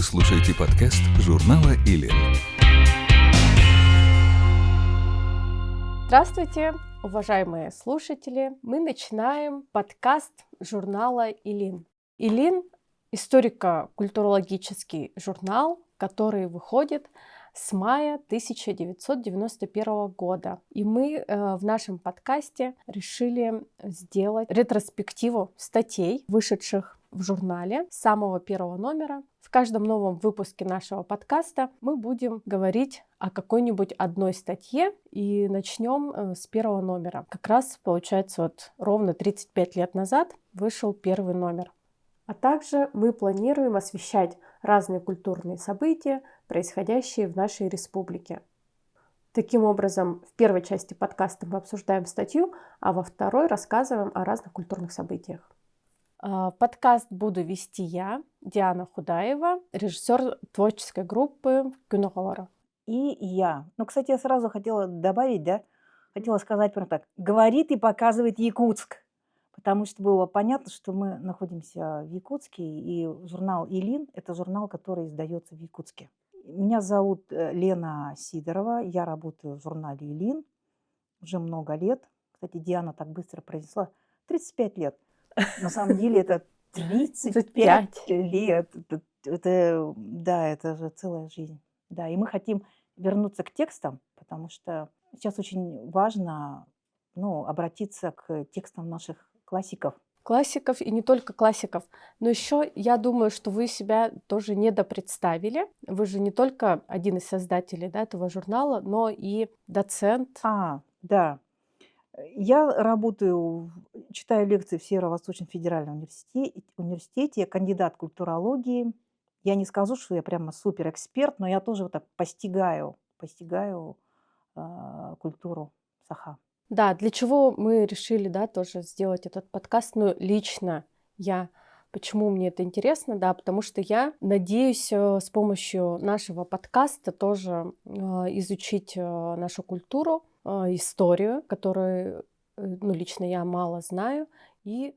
Вы слушаете подкаст журнала «Илин». Здравствуйте, уважаемые слушатели! Мы начинаем подкаст журнала «Илин». «Илин» — историко-культурологический журнал, который выходит с мая 1991 года. И мы в нашем подкасте решили сделать ретроспективу статей, вышедших в журнале с самого первого номера. В каждом новом выпуске нашего подкаста мы будем говорить о какой-нибудь одной статье и начнем с первого номера. Как раз, получается, вот ровно 35 лет назад вышел первый номер. А также мы планируем освещать разные культурные события, происходящие в нашей республике. Таким образом, в первой части подкаста мы обсуждаем статью, а во второй рассказываем о разных культурных событиях. Подкаст буду вести я, Диана Худаева, режиссер творческой группы «Күнү-Колору». И я. Ну, кстати, я сразу хотела добавить, хотела сказать прям так. Говорит и показывает Якутск. Потому что было понятно, что мы находимся в Якутске, и журнал «Илин» – это журнал, который издается в Якутске. Меня зовут Лена Сидорова, я работаю в журнале «Илин» уже много лет. Кстати, Диана так быстро произнесла. 35 лет. На самом деле это 35 лет. Это же целая жизнь. Да, и мы хотим вернуться к текстам, потому что сейчас очень важно обратиться к текстам наших классиков. Классиков и не только классиков. Но еще я думаю, что вы себя тоже недопредставили. Вы же не только один из создателей этого журнала, но и доцент. Да. Я работаю, читаю лекции в Северо-Восточном федеральном университете, я кандидат культурологии. Я не скажу, что я прямо суперэксперт, но я тоже вот так постигаю культуру саха. Да, для чего мы решили, тоже сделать этот подкаст, лично я. Почему мне это интересно? Потому что я надеюсь с помощью нашего подкаста тоже изучить нашу культуру, историю, которую лично я мало знаю, и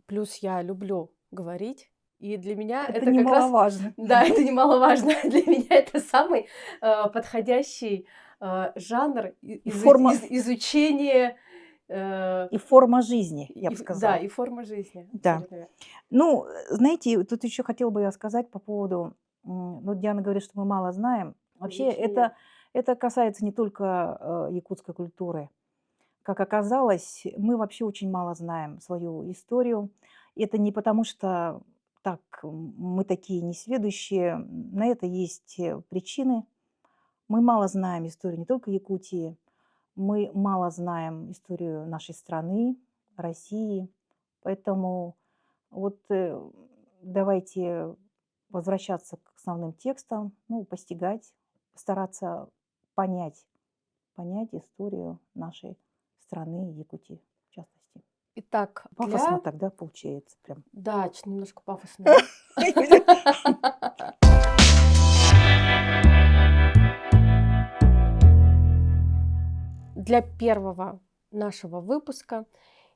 плюс я люблю говорить. И для меня это немаловажно. Да, это немаловажно. Для меня это самый подходящий жанр изучения. И форма жизни, я бы сказала. Да, и форма жизни. Да. Знаете, тут еще хотела бы я сказать по поводу, Диана говорит, что мы мало знаем. Вообще это касается не только якутской культуры. Как оказалось, мы вообще очень мало знаем свою историю. И это не потому, что мы такие несведущие. На это есть причины. Мы мало знаем историю не только Якутии. Мы мало знаем историю нашей страны, России. Поэтому давайте возвращаться к основным текстам, постигать, постараться понять историю нашей страны, Якутии в частности. Итак, пафосно тогда получается прям. Да, немножко пафосно. Для первого нашего выпуска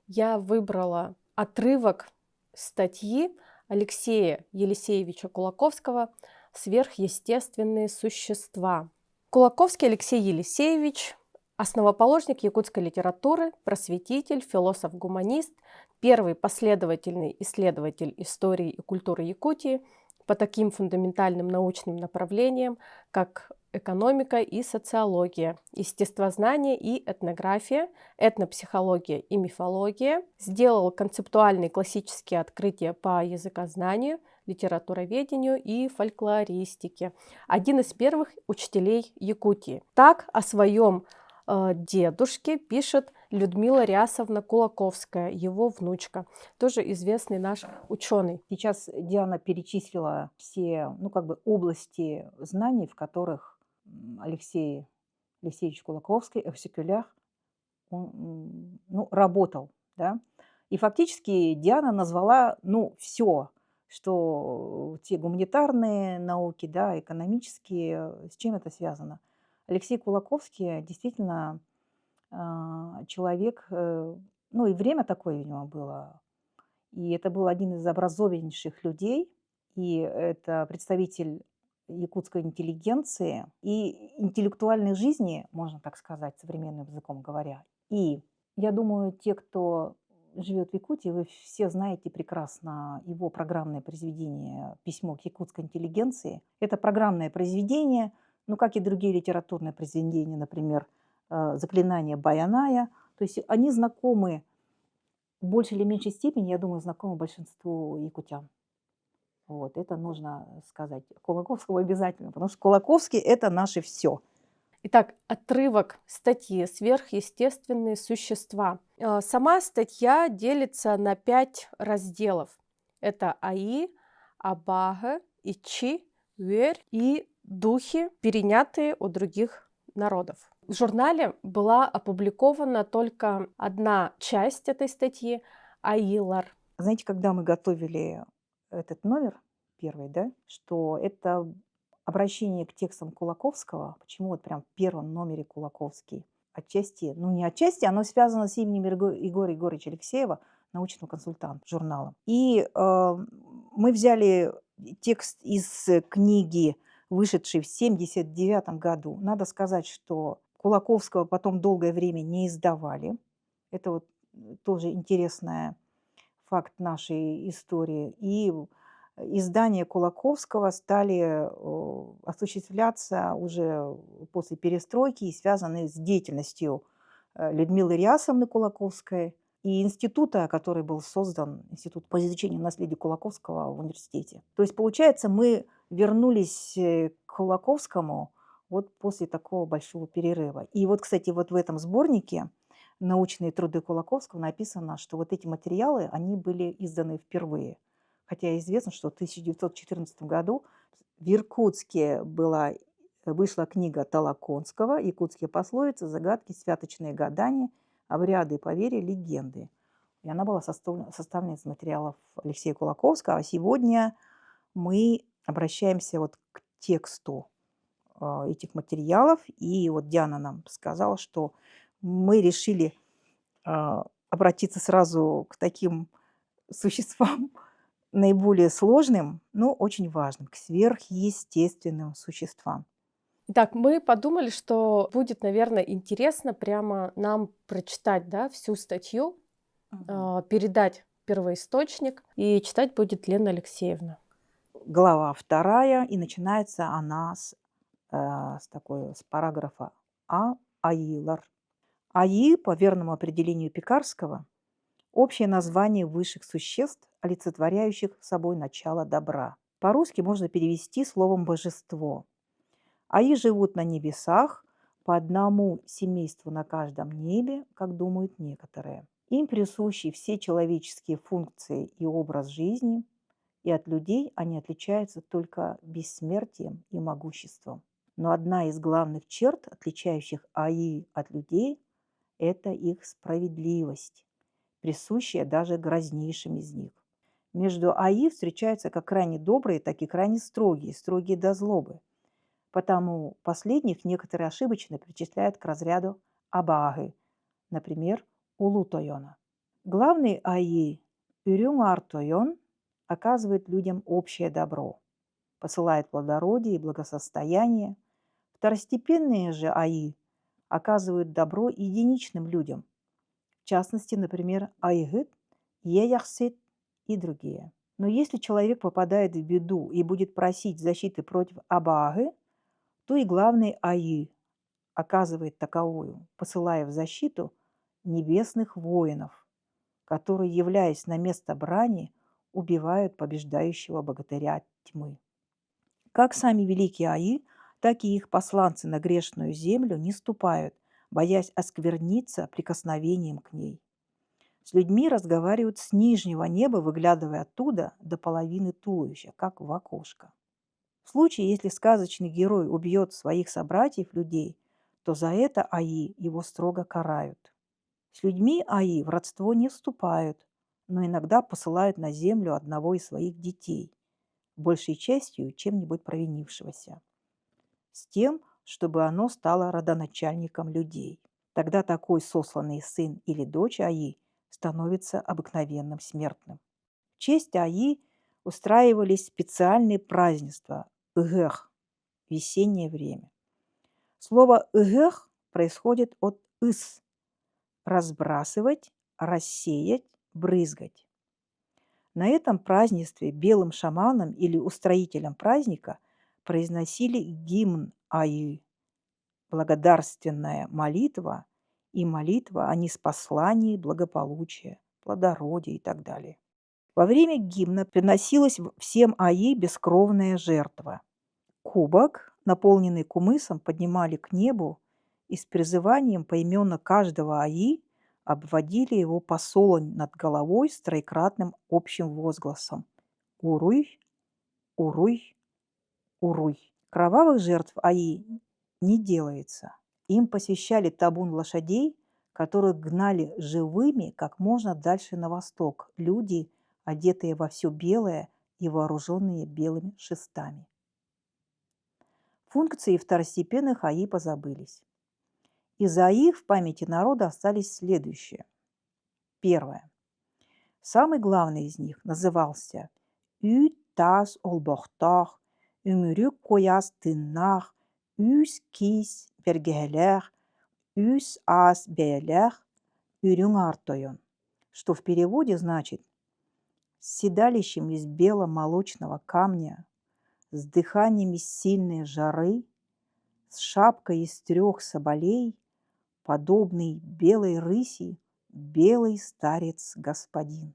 я выбрала отрывок статьи Алексея Елисеевича Кулаковского «Сверхъестественные существа». Кулаковский Алексей Елисеевич – основоположник якутской литературы, просветитель, философ-гуманист, первый последовательный исследователь истории и культуры Якутии по таким фундаментальным научным направлениям, как экономика и социология, естествознание и этнография, этнопсихология и мифология, сделал концептуальные классические открытия по языкознанию, литературоведению и фольклористике. Один из первых учителей Якутии. Так о своем дедушке пишет Людмила Рясовна Кулаковская, его внучка, тоже известный наш ученый. Сейчас Диана перечислила все области знаний, в которых Алексей Алексеевич Кулаковский, Евсекюлях, он работал. Да? И фактически Диана назвала все, что те гуманитарные науки, экономические, с чем это связано. Алексей Кулаковский действительно человек, и время такое у него было. И это был один из образованнейших людей. и это представитель якутской интеллигенции и интеллектуальной жизни, можно так сказать, современным языком говоря. И я думаю, те, кто живет в Якутии, вы все знаете прекрасно его программное произведение «Письмо к якутской интеллигенции». Это программное произведение, ну, как и другие литературные произведения, например, «Заклинание Баяная». То есть они знакомы в большей или меньшей степени, я думаю, знакомы большинству якутян. Вот, это нужно сказать. Кулаковского обязательно, потому что Кулаковский – это наше все. Итак, отрывок статьи «Сверхъестественные существа». Сама статья делится на 5 разделов. Это АИ, Абага, Ичи, Верь и духи, перенятые у других народов. В журнале была опубликована только одна часть этой статьи «Аилар». Знаете, когда мы готовили этот номер первый, да, что это обращение к текстам Кулаковского, почему вот прям в первом номере Кулаковский, отчасти, ну не отчасти, оно связано с именем Егора Егоровича Алексеева, научного консультанта журнала. И мы взяли текст из книги, вышедшей в 1979 году. Надо сказать, что Кулаковского потом долгое время не издавали. Это вот тоже интересная факт нашей истории. И издания Кулаковского стали осуществляться уже после перестройки и связаны с деятельностью Людмилы Рясовны Кулаковской и института, который был создан, Институт по изучению наследия Кулаковского в университете. То есть, получается, мы вернулись к Кулаковскому вот после такого большого перерыва. И вот, кстати, вот в этом сборнике «Научные труды Кулаковского» написано, что вот эти материалы, они были изданы впервые. Хотя известно, что в 1914 году в Иркутске вышла книга Толоконского «Якутские пословицы, загадки, святочные гадания, обряды, поверья, легенды». И она была составлена из материалов Алексея Кулаковского. А сегодня мы обращаемся вот к тексту этих материалов. И вот Диана нам сказала, что мы решили обратиться сразу к таким существам наиболее сложным, но очень важным, к сверхъестественным существам. Итак, мы подумали, что будет, наверное, интересно прямо нам прочитать, да, всю статью, передать первоисточник, и читать будет Лена Алексеевна. Глава 2, и начинается она с параграфа Аилар. Аи, по верному определению Пекарского, общее название высших существ, олицетворяющих собой начало добра. По-русски можно перевести словом «божество». Аи живут на небесах, по одному семейству на каждом небе, как думают некоторые. Им присущи все человеческие функции и образ жизни, и от людей они отличаются только бессмертием и могуществом. Но одна из главных черт, отличающих Аи от людей, это их справедливость, присущая даже грознейшим из них. Между Аи встречаются как крайне добрые, так и крайне строгие до злобы. Потому последних некоторые ошибочно причисляют к разряду Абаги, например, Улутойона. Главный Аи, Урюнгартойон, оказывает людям общее добро, посылает плодородие и благосостояние. Второстепенные же Аи оказывают добро единичным людям, в частности, например, Айгыт, Еяхсит и другие. Но если человек попадает в беду и будет просить защиты против Абаги, то и главный Аи оказывает таковую, посылая в защиту небесных воинов, которые, являясь на место брани, убивают побеждающего богатыря тьмы. Как сами великие Аи, так и их посланцы на грешную землю не ступают, боясь оскверниться прикосновением к ней. С людьми разговаривают с нижнего неба, выглядывая оттуда до половины туловища, как в окошко. В случае, если сказочный герой убьет своих собратьев-людей, то за это Аи его строго карают. С людьми Аи в родство не вступают, но иногда посылают на землю одного из своих детей, большей частью чем-нибудь провинившегося, с тем, чтобы оно стало родоначальником людей. Тогда такой сосланный сын или дочь Аи становится обыкновенным смертным. В честь Аи устраивались специальные празднества «ыгэх» – весеннее время. Слово «ыгэх» происходит от «ыс» – разбрасывать, рассеять, брызгать. На этом празднестве белым шаманам или устроителям праздника произносили гимн Айи, благодарственная молитва и молитва о ниспослании благополучия, плодородия и так далее. Во время гимна приносилась всем Айи бескровная жертва. Кубок, наполненный кумысом, поднимали к небу и с призыванием поименно каждого Айи обводили его по солонь над головой с троекратным общим возгласом «Уруй, уруй, уруй». Кровавых жертв Аи не делается. Им посвящали табун лошадей, которых гнали живыми как можно дальше на восток люди, одетые во все белое и вооруженные белыми шестами. Функции второстепенных Аи позабылись. Из Аи в памяти народа остались следующие. Первое. Самый главный из них назывался «Ü tas olbochtach, ümürük koyas tınnar, üs kis bergeheler, üs as beелер, үрюң артойон», что в переводе значит «с седалищем из бело-молочного камня, с дыханиями сильной жары, с шапкой из 3 соболей, подобный белой рыси, белый старец-господин».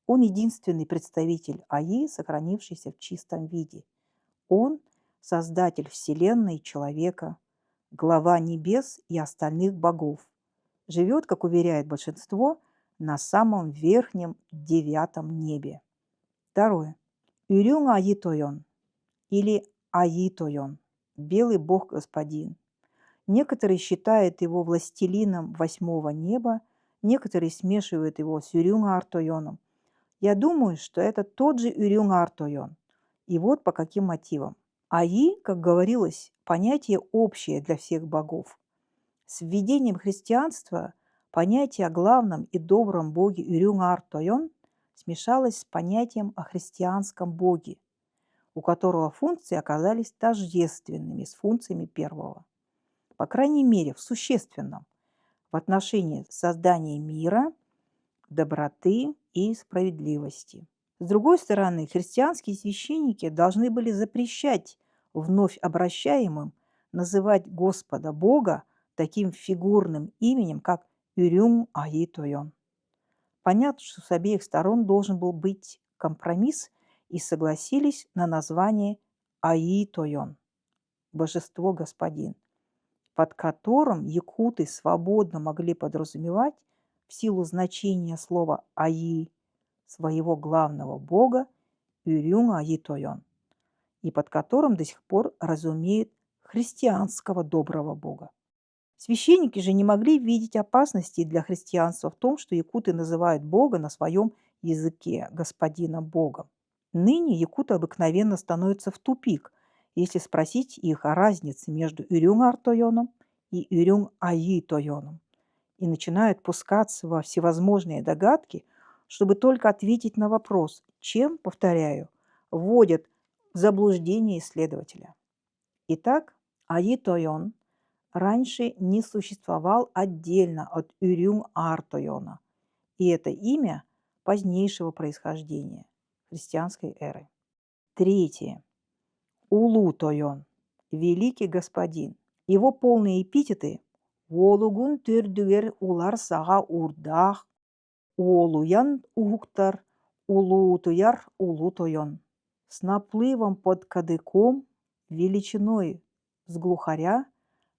Он единственный представитель Аи, сохранившийся в чистом виде. Он – создатель Вселенной и человека, глава небес и остальных богов. Живет, как уверяет большинство, на самом верхнем 9 небе. Второе. Үрюң Аитойон или Аитойон – белый бог-господин. Некоторые считают его властелином 8 неба, некоторые смешивают его с Үрюң Артойоном. Я думаю, что это тот же Үрюң Артойон. И вот по каким мотивам. Аи, как говорилось, понятие общее для всех богов. С введением христианства понятие о главном и добром боге Үрюң Артойон смешалось с понятием о христианском боге, у которого функции оказались тождественными с функциями первого. По крайней мере, в существенном, в отношении создания мира, доброты и справедливости. С другой стороны, христианские священники должны были запрещать вновь обращаемым называть Господа Бога таким фигурным именем, как Үрюң Аитойон. Понятно, что с обеих сторон должен был быть компромисс, и согласились на название Аитойон – божество-господин, под которым якуты свободно могли подразумевать в силу значения слова «аи» своего главного бога Үрюң Аитойон, и под которым до сих пор разумеют христианского доброго бога. Священники же не могли видеть опасности для христианства в том, что якуты называют бога на своем языке господина богом. Ныне якуты обыкновенно становятся в тупик, если спросить их о разнице между Үрюң Артойоном и Үрюң Аитойоном, и начинают пускаться во всевозможные догадки, чтобы только ответить на вопрос, чем, повторяю, вводят в заблуждение исследователя. Итак, Аитойон раньше не существовал отдельно от Үрюң Артойона, и это имя позднейшего происхождения христианской эры. Третье. Улутойон – великий господин. Его полные эпитеты Уолугун түрдүгер улар сага урдах, Уолуян угуктар, Улутуяр улутойон. С наплывом под кадыком, величиной с глухаря,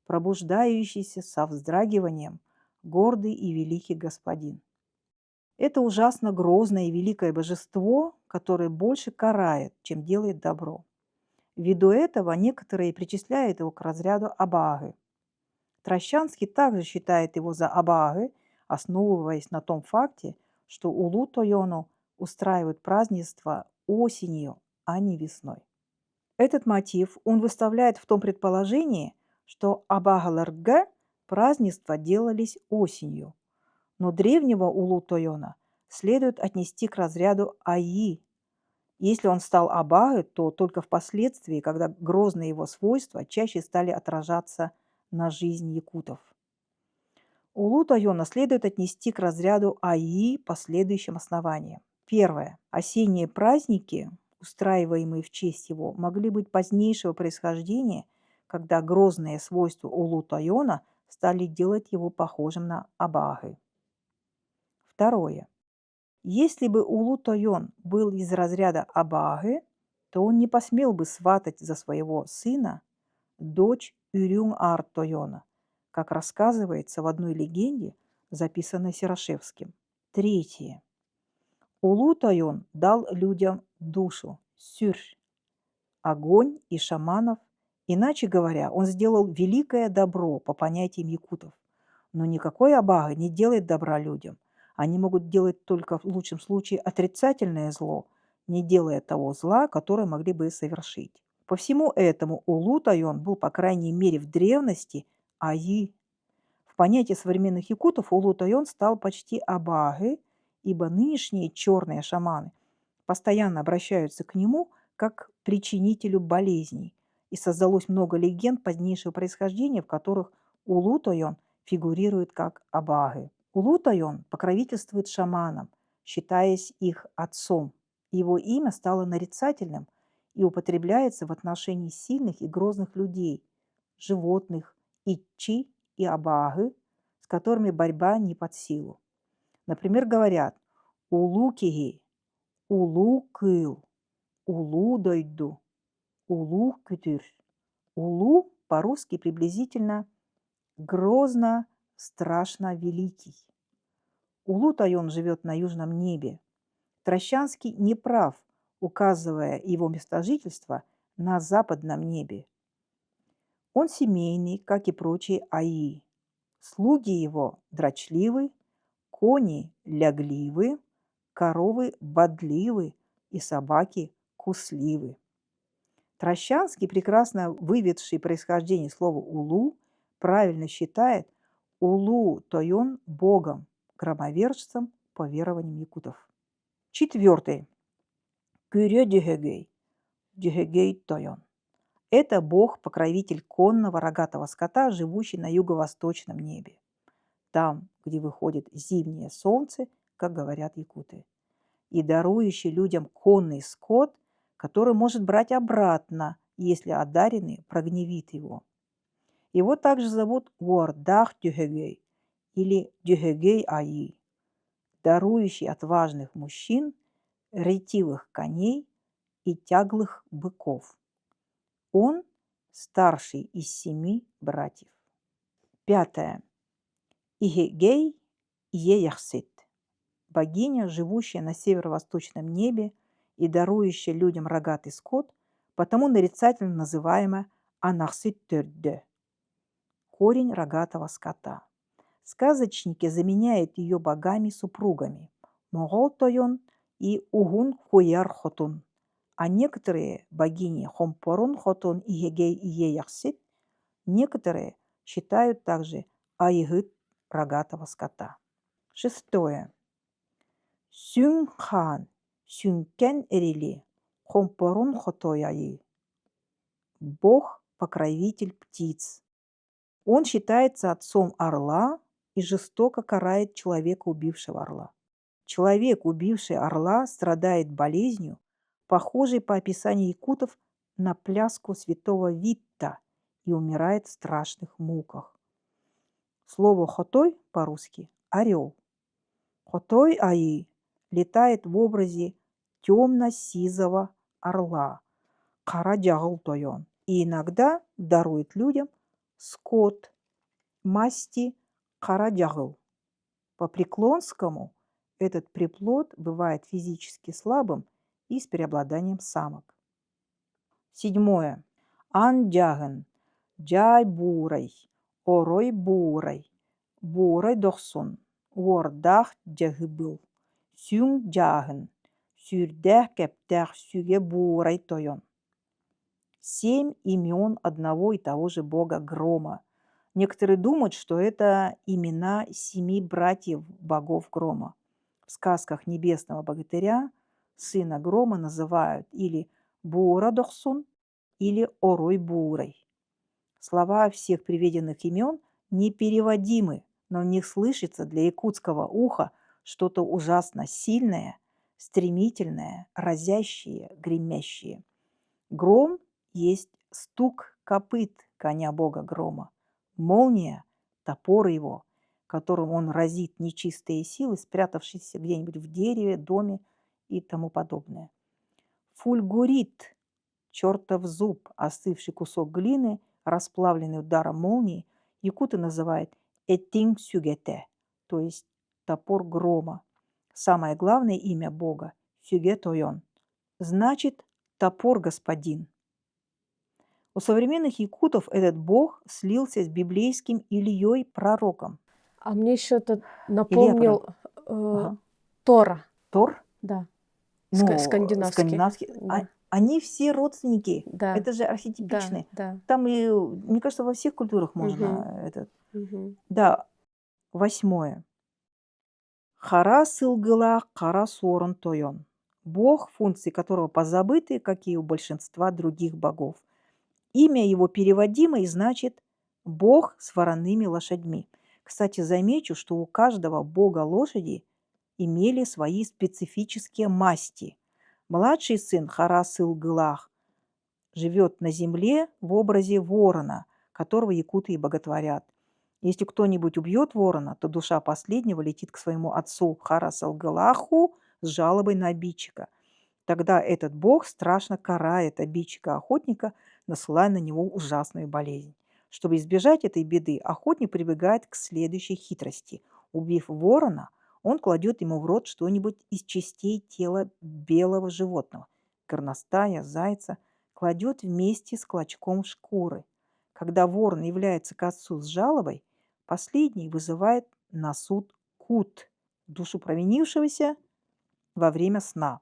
пробуждающийся со вздрагиванием, гордый и великий господин. Это ужасно грозное и великое божество, которое больше карает, чем делает добро. Ввиду этого некоторые причисляют его к разряду Абааги. Трощанский также считает его за Абааги, основываясь на том факте, что Улутойону устраивают празднества осенью, а не весной. Этот мотив он выставляет в том предположении, что Абаагаларга празднества делались осенью, но древнего Улутойона следует отнести к разряду Аи, Если он стал Абагой, то только впоследствии, когда грозные его свойства чаще стали отражаться на жизни якутов. Улу Тойона следует отнести к разряду АИ по следующим основаниям. Первое. Осенние праздники, устраиваемые в честь его, могли быть позднейшего происхождения, когда грозные свойства Улу Тойона стали делать его похожим на Абагы. Второе. Если бы Улу Тойон был из разряда Абагы, то он не посмел бы сватать за своего сына дочь Урюн-Ар Тойона, как рассказывается в одной легенде, записанной Серошевским. Третье. Улу Тойон дал людям душу, сюр, огонь и шаманов. Иначе говоря, он сделал великое добро по понятиям якутов. Но никакой Абага не делает добра людям. Они могут делать только в лучшем случае отрицательное зло, не делая того зла, которое могли бы совершить. По всему этому Улу Тойон был, по крайней мере, в древности Аи. В понятии современных якутов Улу Тойон стал почти Абагой, ибо нынешние черные шаманы постоянно обращаются к нему как к причинителю болезней, и создалось много легенд позднейшего происхождения, в которых Улу Тойон фигурирует как Абагы. Улу Тойон покровительствует шаманам, считаясь их отцом. Его имя стало нарицательным и употребляется в отношении сильных и грозных людей, животных, итчи и абагы, с которыми борьба не под силу. Например, говорят «улу киги», «улу кыл», «улу дойду», «улу кютюр». «Улу» по-русски приблизительно «грозно, страшно великий». Улу Тойон живет на южном небе. Трощанский не прав, указывая его местожительство на западном небе. Он семейный, как и прочие аи. Слуги его дрочливы, кони лягливы, коровы бодливы и собаки кусливы. Трощанский, прекрасно выведший происхождение слова «улу», правильно считает Улу Тойон богом, громовержцем по верованиям якутов. Четвертый. Кюрё Дюхэгэй, Дюхэгэй Тойон. Это бог-покровитель конного рогатого скота, живущий на юго-восточном небе. Там, где выходит зимнее солнце, как говорят якуты. И дарующий людям конный скот, который может брать обратно, если одаренный прогневит его. Его также зовут Уордах Дюхэгэй или Дюхэгэй Аи, дарующий отважных мужчин, ретивых коней и тяглых быков. Он старший из 7 братьев. Пятое. Игегей Еяхсит, богиня, живущая на северо-восточном небе и дарующая людям рогатый скот, потому нарицательно называемая Анахсит-Тёрдэ, корень рогатого скота. Сказочники заменяют ее богами-супругами Могол Тойон и Угун Хуяр Хотун, а некоторые богини Хомпорон Хотун и Егей и Еяхсит, некоторые считают также Аигыт рогатого скота. Шестое. Сюнхан, Сюнкен Эрили, Хомпорун Хотояи, бог-покровитель птиц. Он считается отцом орла и жестоко карает человека, убившего орла. Человек, убивший орла, страдает болезнью, похожей по описанию якутов на пляску святого Витта, и умирает в страшных муках. Слово «хотой» по-русски – орел. Хотой Аи летает в образе темно-сизого орла, Карадягл Тойон, и иногда дарует людям скот масти Карадягл. По Преклонскому этот приплод бывает физически слабым и с преобладанием самок. Седьмое. Андяген, Джай Бурай, Орой Бурай, Бурай Дохсон, Уордах Джагыбыл, Сюн Джаген, Сюрдях Кептях Сюге Бурай Тойон. 7 имен одного и того же бога грома. Некоторые думают, что это имена 7 братьев богов грома. В сказках небесного богатыря сына грома называют или Бурадохсун, или Орой-Бурой. Слова всех приведенных имен непереводимы, но в них слышится для якутского уха что-то ужасно сильное, стремительное, разящее, гремящее. Гром есть стук копыт коня бога грома, молния — топор его, которым он разит нечистые силы, спрятавшиеся где-нибудь в дереве, доме и тому подобное. Фульгурит — чертов зуб, остывший кусок глины, расплавленный ударом молнии, якуты называют этинг-сюгете, то есть топор грома. Самое главное имя бога — Сюгетойон, значит топор господин. У современных якутов этот бог слился с библейским Ильей пророком. А мне еще это Илья напомнил пророк. Ага. Тора, Тор? да, Ну, скандинавский. скандинавский. Да, Они все родственники. да, Это же да, архетипичные. да. Там и, мне кажется, во всех культурах Мгм, можно этот. мгм. Да, 8. Хара сылгыла кара сорон тойон. Бог, функции которого позабыты, как и у большинства других богов. Имя его переводимо и значит «бог с вороными лошадьми». Кстати, замечу, что у каждого бога лошади имели свои специфические масти. Младший сын Харас-Илгылах живет на земле в образе ворона, которого якуты и боготворят. Если кто-нибудь убьет ворона, то душа последнего летит к своему отцу Харас-Алгалаху с жалобой на обидчика. Тогда этот бог страшно карает обидчика-охотника, насылая на него ужасную болезнь. Чтобы избежать этой беды, охотник прибегает к следующей хитрости. Убив ворона, он кладет ему в рот что-нибудь из частей тела белого животного, горностая, зайца, кладет вместе с клочком шкуры. Когда ворон является к отцу с жалобой, последний вызывает на суд кут, душу провинившегося во время сна.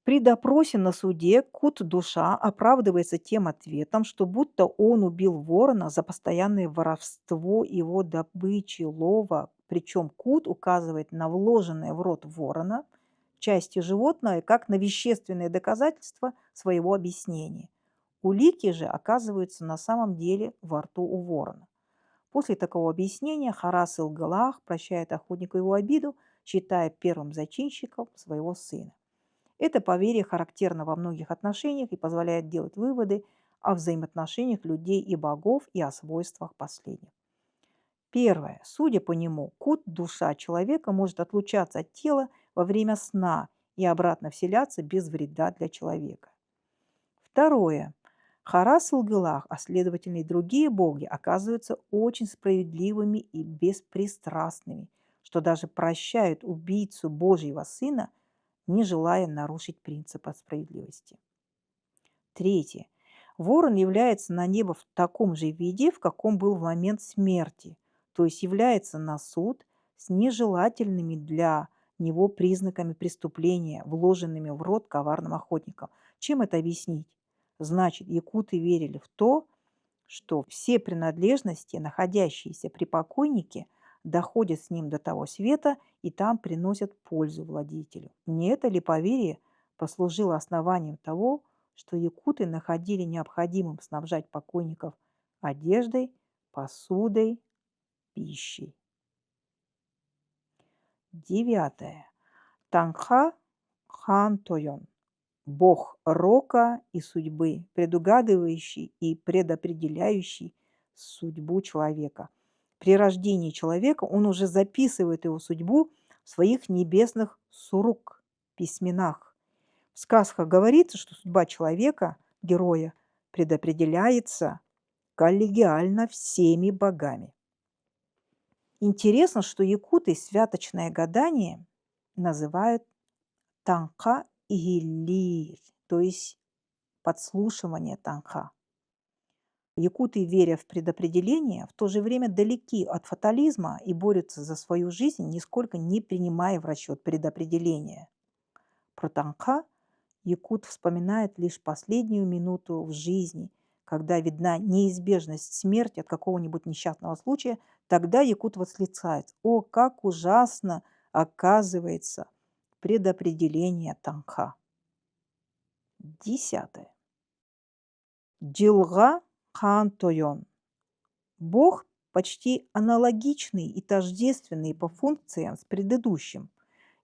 При допросе на суде кут-душа оправдывается тем ответом, что будто он убил ворона за постоянное воровство его добычи, лова, причем кут указывает на вложенное в рот ворона части животного как на вещественное доказательство своего объяснения. Улики же оказываются на самом деле во рту у ворона. После такого объяснения Харас Илгалах прощает охотнику его обиду, считая первым зачинщиком своего сына. Это поверье характерно во многих отношениях и позволяет делать выводы о взаимоотношениях людей и богов и о свойствах последних. Первое. Судя по нему, кут, душа человека, может отлучаться от тела во время сна и обратно вселяться без вреда для человека. Второе. Харас Илгылах, а следовательно и другие боги, оказываются очень справедливыми и беспристрастными, что даже прощают убийцу Божьего Сына, не желая нарушить принципы справедливости. Третье. Ворон является на небо в таком же виде, в каком был в момент смерти, то есть является на суд с нежелательными для него признаками преступления, вложенными в рот коварным охотником. Чем это объяснить? Значит, якуты верили в то, что все принадлежности, находящиеся при покойнике, доходят с ним до того света и там приносят пользу владетелю. Не это ли поверье послужило основанием того, что якуты находили необходимым снабжать покойников одеждой, посудой, пищей? 9. Танха хан Тойон. Бог рока и судьбы, предугадывающий и предопределяющий судьбу человека. При рождении человека он уже записывает его судьбу в своих небесных сурук, письменах. В сказках говорится, что судьба человека, героя, предопределяется коллегиально всеми богами. Интересно, что якуты святочное гадание называют танха игилир, то есть подслушивание танха. Якуты, веря в предопределение, в то же время далеки от фатализма и борются за свою жизнь, нисколько не принимая в расчет предопределения. Про танха якут вспоминает лишь последнюю минуту в жизни, когда видна неизбежность смерти от какого-нибудь несчастного случая, тогда якут восклицает: «О, как ужасно оказывается предопределение танха!» 10. Джилга хан тойон. Бог почти аналогичный и тождественный по функциям с предыдущим.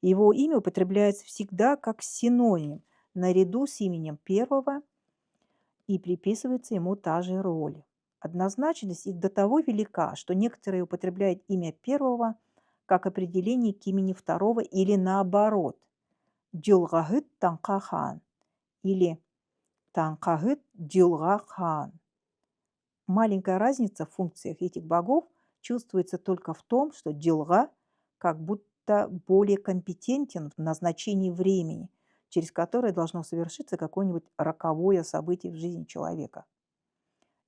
Его имя употребляется всегда как синоним наряду с именем первого и приписывается ему та же роль. Однозначность их до того велика, что некоторые употребляют имя первого как определение к имени второго или наоборот. Джилгахыт Танка хан или Танкахыт Джилга хан. Маленькая разница в функциях этих богов чувствуется только в том, что Джилга как будто более компетентен в назначении времени, через которое должно совершиться какое-нибудь роковое событие в жизни человека.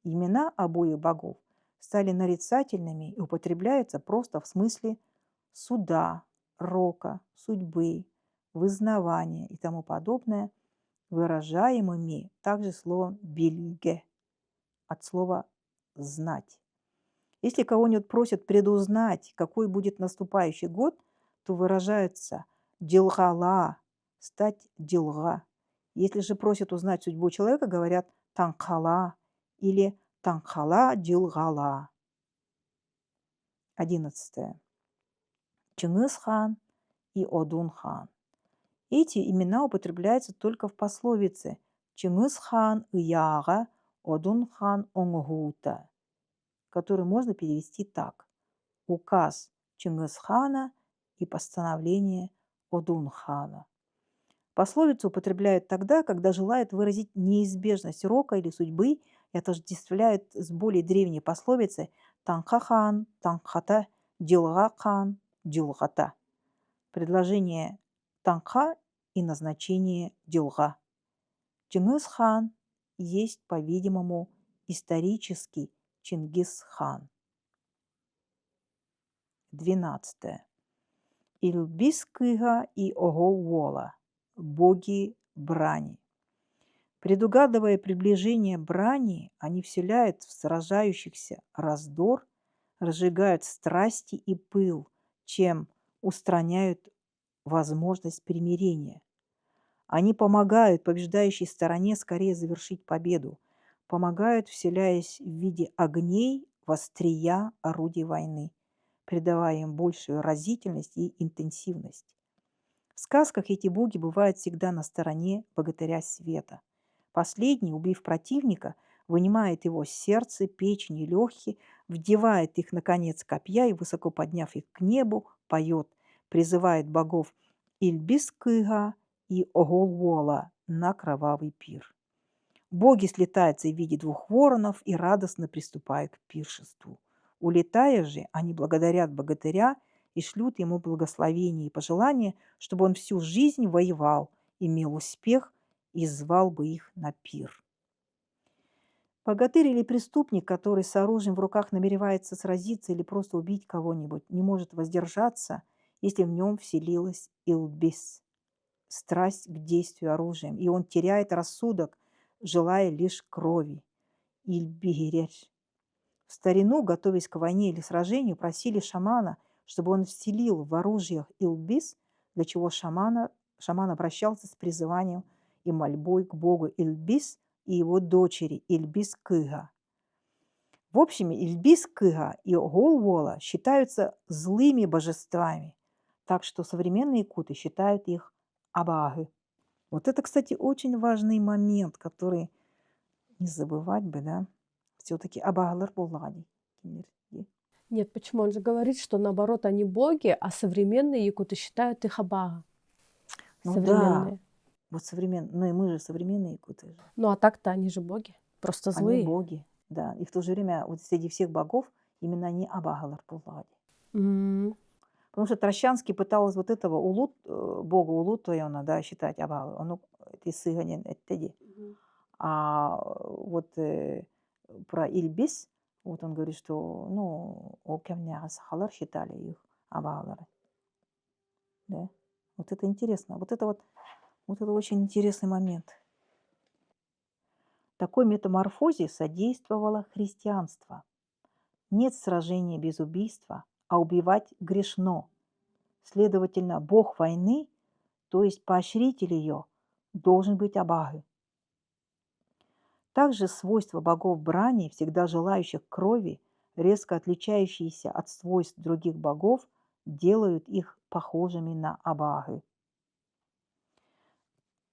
Имена обоих богов стали нарицательными и употребляются просто в смысле суда, рока, судьбы, вызнавания и тому подобное, выражаемыми также словом «бильге» от слова «знать». Если кого-нибудь просят предузнать, какой будет наступающий год, то выражается «дилгала», «стать дилга». Если же просят узнать судьбу человека, говорят «танхала» или «танхала дилгала». 11. Чингис хан и Одун хан. Эти имена употребляются только в пословице «Чингис хан ыяга, Одун хан онгута», который можно перевести так: указ Чингисхана и постановление Одун-хана. Пословицу употребляют тогда, когда желают выразить неизбежность рока или судьбы и отождествляют с более древней пословицей «Танха-хан, Танхата, Дилга-хан, Дилгата». Предложение «Танха» и назначение «Дилга». Чингис-хан есть, по-видимому, исторический Чингис-хан. 12. Илбис-кыга и Огол-вола. Боги брани. Предугадывая приближение брани, они вселяют в сражающихся раздор, разжигают страсти и пыл, чем устраняют возможность примирения. Они помогают побеждающей стороне скорее завершить победу, помогают, вселяясь в виде огней в острия орудий войны, придавая им большую разительность и интенсивность. В сказках эти боги бывают всегда на стороне богатыря света. Последний, убив противника, вынимает его сердце, печень и легкие, вдевает их на конец копья и, высоко подняв их к небу, поет, призывает богов Ильбис-кыга и Огол-вола на кровавый пир. Боги слетаются в виде двух воронов и радостно приступают к пиршеству. Улетая же, они благодарят богатыря и шлют ему благословения и пожелания, чтобы он всю жизнь воевал, имел успех и звал бы их на пир. Богатырь или преступник, который с оружием в руках намеревается сразиться или просто убить кого-нибудь, не может воздержаться, если в нем вселилась илбис, страсть к действию оружием, и он теряет рассудок, желая лишь крови. Ильбигереш. В старину, готовясь к войне или сражению, просили шамана, чтобы он вселил в оружиях илбис, для чего шаман обращался с призыванием и мольбой к богу Ильбис и его дочери Ильбис-кыга. В общем, Ильбис-кыга и Огол-вола считаются злыми божествами, так что современные якуты считают их абагы. Вот это, кстати, очень важный момент, который не забывать бы, да? Все-таки абагалар буллади. Нет, почему? Он же говорит, что наоборот они боги, а современные якуты считают их абага. Ну Современные. да, вот современные, ну и мы же современные якуты же. Ну а так-то они же боги, просто Они злые. боги, да. И в то же время вот среди всех богов именно они абагалар буллади. М. Потому что Трощанский пытался вот этого бога Улут-Тойона, да, считать абагал. Он это сыганин, это. А вот про Ильбис, вот он говорит, что, ну, окемня сахалар считали их абагалары. Да? Вот это интересно. Вот это очень интересный момент. Такой метаморфозе содействовало христианство. Нет сражения без убийства, а убивать грешно. Следовательно, бог войны, то есть поощритель ее, должен быть абагы, Также свойства богов брани, всегда желающих крови, резко отличающиеся от свойств других богов, делают их похожими на абагы.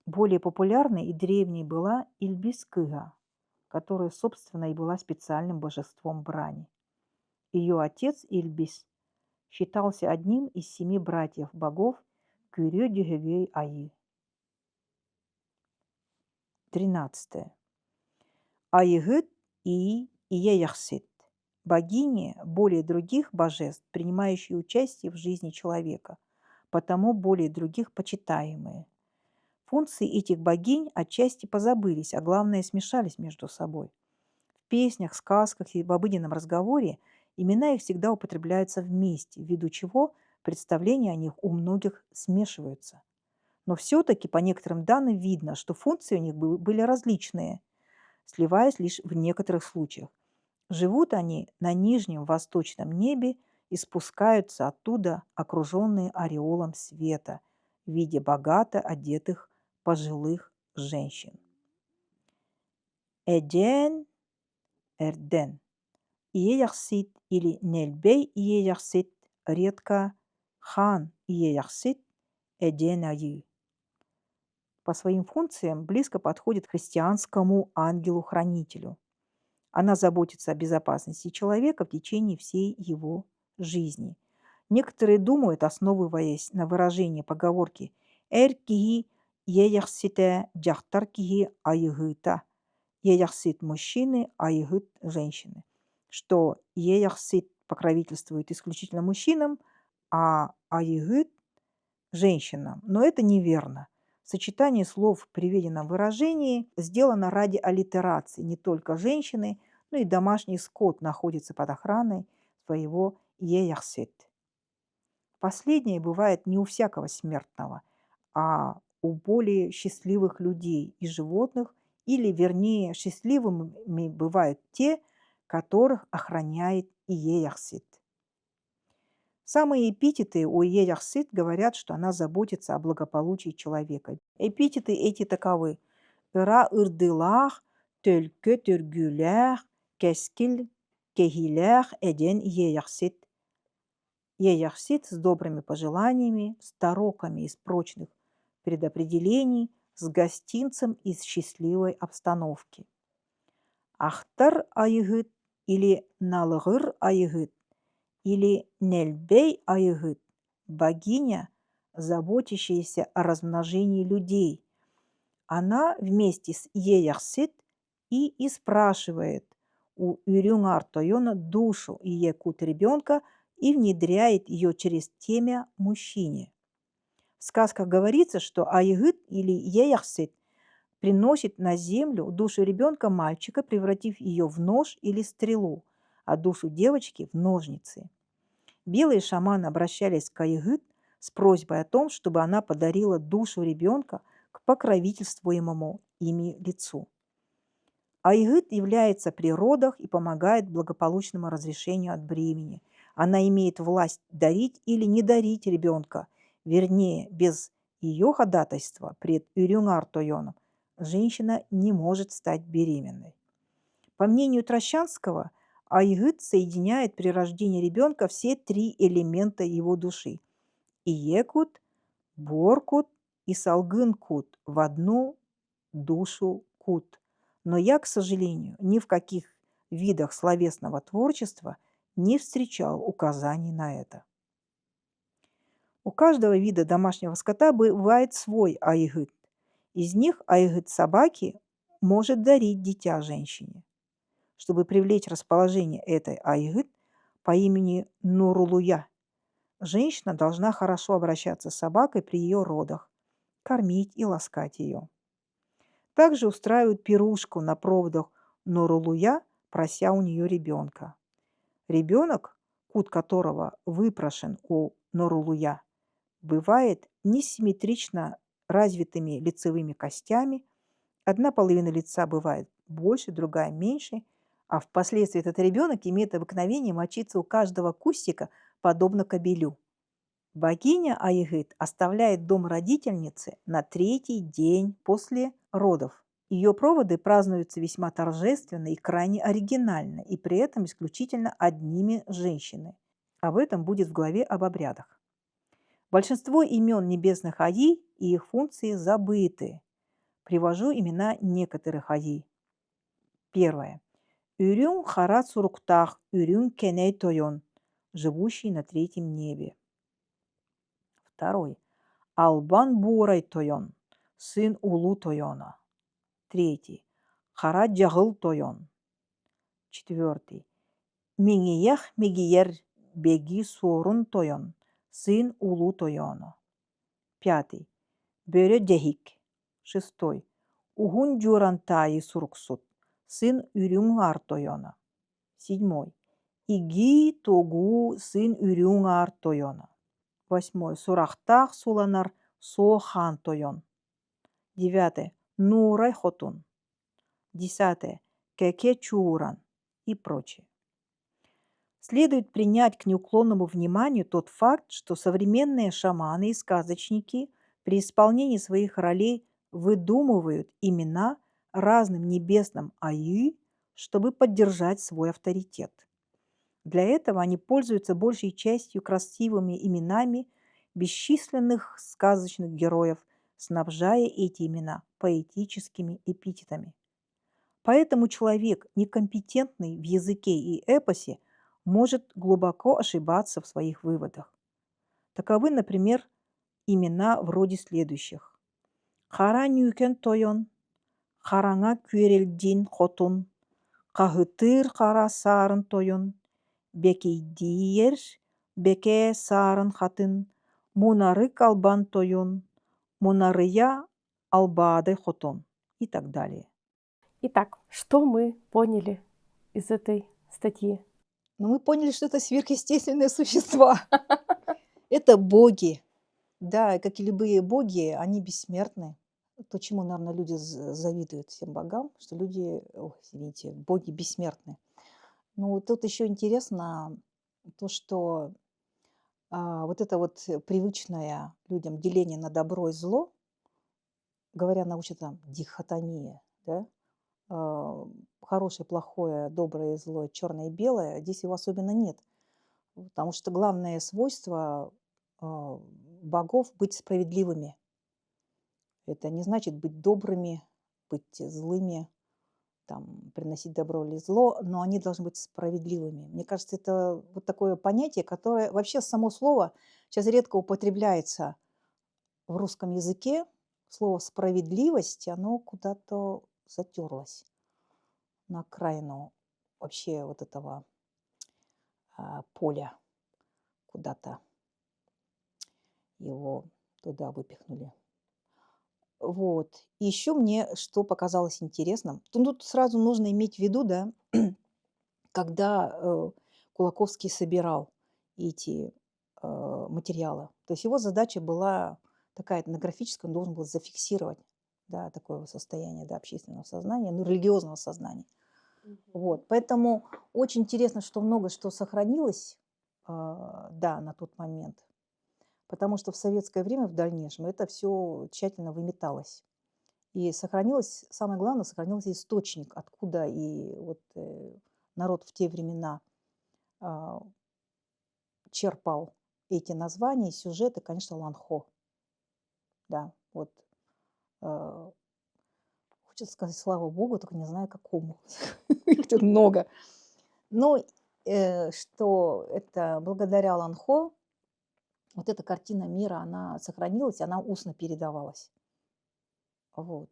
Более популярной и древней была Ильбис-Кыга, которая, собственно, и была специальным божеством брани. Ее отец Ильбис считался одним из 7 братьев богов Кюрё-Дюгевей-Аи. 13. Аигыт и Иеяхсит. Богини, более других божеств, принимающие участие в жизни человека, потому более других почитаемые. Функции этих богинь отчасти позабылись, а главное смешались между собой. В песнях, сказках и в обыденном разговоре имена их всегда употребляются вместе, ввиду чего представления о них у многих смешиваются. Но все-таки по некоторым данным видно, что функции у них были различные, сливаясь лишь в некоторых случаях. Живут они на нижнем восточном небе и спускаются оттуда, окруженные ореолом света, в виде богато одетых пожилых женщин. Эден, Эрден. Иеяхсит или Нельбей Иеяхсит, редко Хан Иеяхсит, Эден Аю. По своим функциям близко подходит к христианскому ангелу-хранителю. Она заботится о безопасности человека в течение всей его жизни. Некоторые думают, основываясь на выражении поговорки «Эр-кихи еяхсите джахтар-кихи айгыта» «Еяхсит мужчины, айгыт женщины», что еяхсит покровительствует исключительно мужчинам, а айгыт – женщинам. Но это неверно. Сочетание слов в приведенном выражении сделано ради аллитерации. Не только женщины, но и домашний скот находится под охраной своего еяхсит. Последнее бывает не у всякого смертного, а у более счастливых людей и животных, или, вернее, счастливыми бывают те, которых охраняет Иеяхсит. Самые эпитеты у Иеяхсит говорят, что она заботится о благополучии человека. Эпитеты эти таковы: «Ыра ырдылах, төлкө түргүлях, кескил кехилях эден Иеяхсит». Иеяхсит с добрыми пожеланиями, с тароками из прочных предопределений, с гостинцем из счастливой обстановки. Ахтар айгыт или налгыр айгыт или Нельбей айгыт – богиня, заботящаяся о размножении людей. Она вместе с Иеяхсит и спрашивает у Үрюнгар Тойона душу Иекут ребенка и внедряет ее через темя мужчине. В сказках говорится, что Айгыт или Иеяхсит приносит на землю душу ребенка мальчика, превратив ее в нож или стрелу, а душу девочки в ножницы. Белые шаманы обращались к Айгыт с просьбой о том, чтобы она подарила душу ребенка к покровительствуемому ими лицу. Айгыт является при родах и помогает благополучному разрешению от бремени. Она имеет власть дарить или не дарить ребенка, вернее, без ее ходатайства пред Үрюнгар Тойоном женщина не может стать беременной. По мнению Трощанского, Айгыт соединяет при рождении ребенка все 3 элемента его души – Иекут, Боркут и Салгын-кут в одну душу Кут. Но я, к сожалению, ни в каких видах словесного творчества не встречал указаний на это. У каждого вида домашнего скота бывает свой айгыт. Из них айгыт собаки может дарить дитя женщине. Чтобы привлечь расположение этой айгыт по имени Нурулуя, женщина должна хорошо обращаться с собакой при ее родах, кормить и ласкать ее. Также устраивают пирушку на проводах Нурулуя, прося у нее ребенка. Ребенок, кут которого выпрошен у Нурулуя, бывает несимметрично развитыми лицевыми костями. Одна половина лица бывает больше, другая меньше, а впоследствии этот ребенок имеет обыкновение мочиться у каждого кустика, подобно кобелю. Богиня Айгыт оставляет дом родительницы на 3-й день после родов. Ее проводы празднуются весьма торжественно и крайне оригинально, и при этом исключительно одними женщинами. Об этом будет в главе об обрядах. Большинство имен небесных Аи и их функции забыты. Привожу имена некоторых Аи. Первое. Үрюн Харат Суруктах, Үрюн Кеней Тойон, живущий на третьем небе. Второй. Албан Бурай Тойон, сын Улу Тойона. Третий. Харат Джагыл Тойон. Четвертый. Мигиях Мигиер Беги Сорун Тойон, сын Улу Тойона. Пятый. Бöre Дехик. Шестой. Угун Джурантаи Сурксут, сын Үрюнгар Тойона. Седьмой. Иги Тогу, сын Үрюнгар Тойона. Восьмой. Сурахтах Суланар Сохан Тойон. Девятое. Нурай Хотун. Десятое. Кеке Чуран и прочее. Следует принять к неуклонному вниманию тот факт, что современные шаманы и сказочники при исполнении своих ролей выдумывают имена разным небесным Аи, чтобы поддержать свой авторитет. Для этого они пользуются большей частью красивыми именами бесчисленных сказочных героев, снабжая эти имена поэтическими эпитетами. Поэтому человек, некомпетентный в языке и эпосе, может глубоко ошибаться в своих выводах. Таковы, например, имена вроде следующих. Хара Нюкен Тойон, Хараңа Кюрелдин Хотун, Кахытыр Хара Сарын Тойон, Бекейдиер, Беке Сарын Хатын, Мунарык Албан Тойон, Мунарыя Албады Хотун и так далее. Итак, что мы поняли из этой статьи? Но мы поняли, что это сверхъестественные существа. Это боги. Да, и как и любые боги, они бессмертны. То, чему, наверное, люди завидуют всем богам, что люди, извините, боги бессмертны. Ну, тут еще интересно то, что вот это вот привычное людям деление на добро и зло, говоря научно там дихотомия, да, хорошее, плохое, доброе и злое, черное и белое, здесь его особенно нет. Потому что главное свойство богов – быть справедливыми. Это не значит быть добрыми, быть злыми, там, приносить добро или зло, но они должны быть справедливыми. Мне кажется, это вот такое понятие, которое вообще само слово сейчас редко употребляется в русском языке. Слово «справедливость», оно куда-то затерлось на окраину вообще вот этого поля, куда-то его туда выпихнули. Вот. И еще мне что показалось интересным. Тут сразу нужно иметь в виду, да, когда Кулаковский собирал эти материалы. То есть его задача была такая этнографическая, он должен был зафиксировать, да, такое состояние, да, общественного сознания, ну, религиозного сознания. Вот. Поэтому очень интересно, что много что сохранилось, да, на тот момент. Потому что в советское время в дальнейшем это все тщательно выметалось. И сохранилось, самое главное, сохранился источник, откуда и вот народ в те времена черпал эти названия, сюжеты, конечно, Ланхо. Да, вот. Хочется сказать, слава богу, только не знаю, какому. Их тут много. Но что это благодаря Ланхо вот эта картина мира, она сохранилась, она устно передавалась. Вот.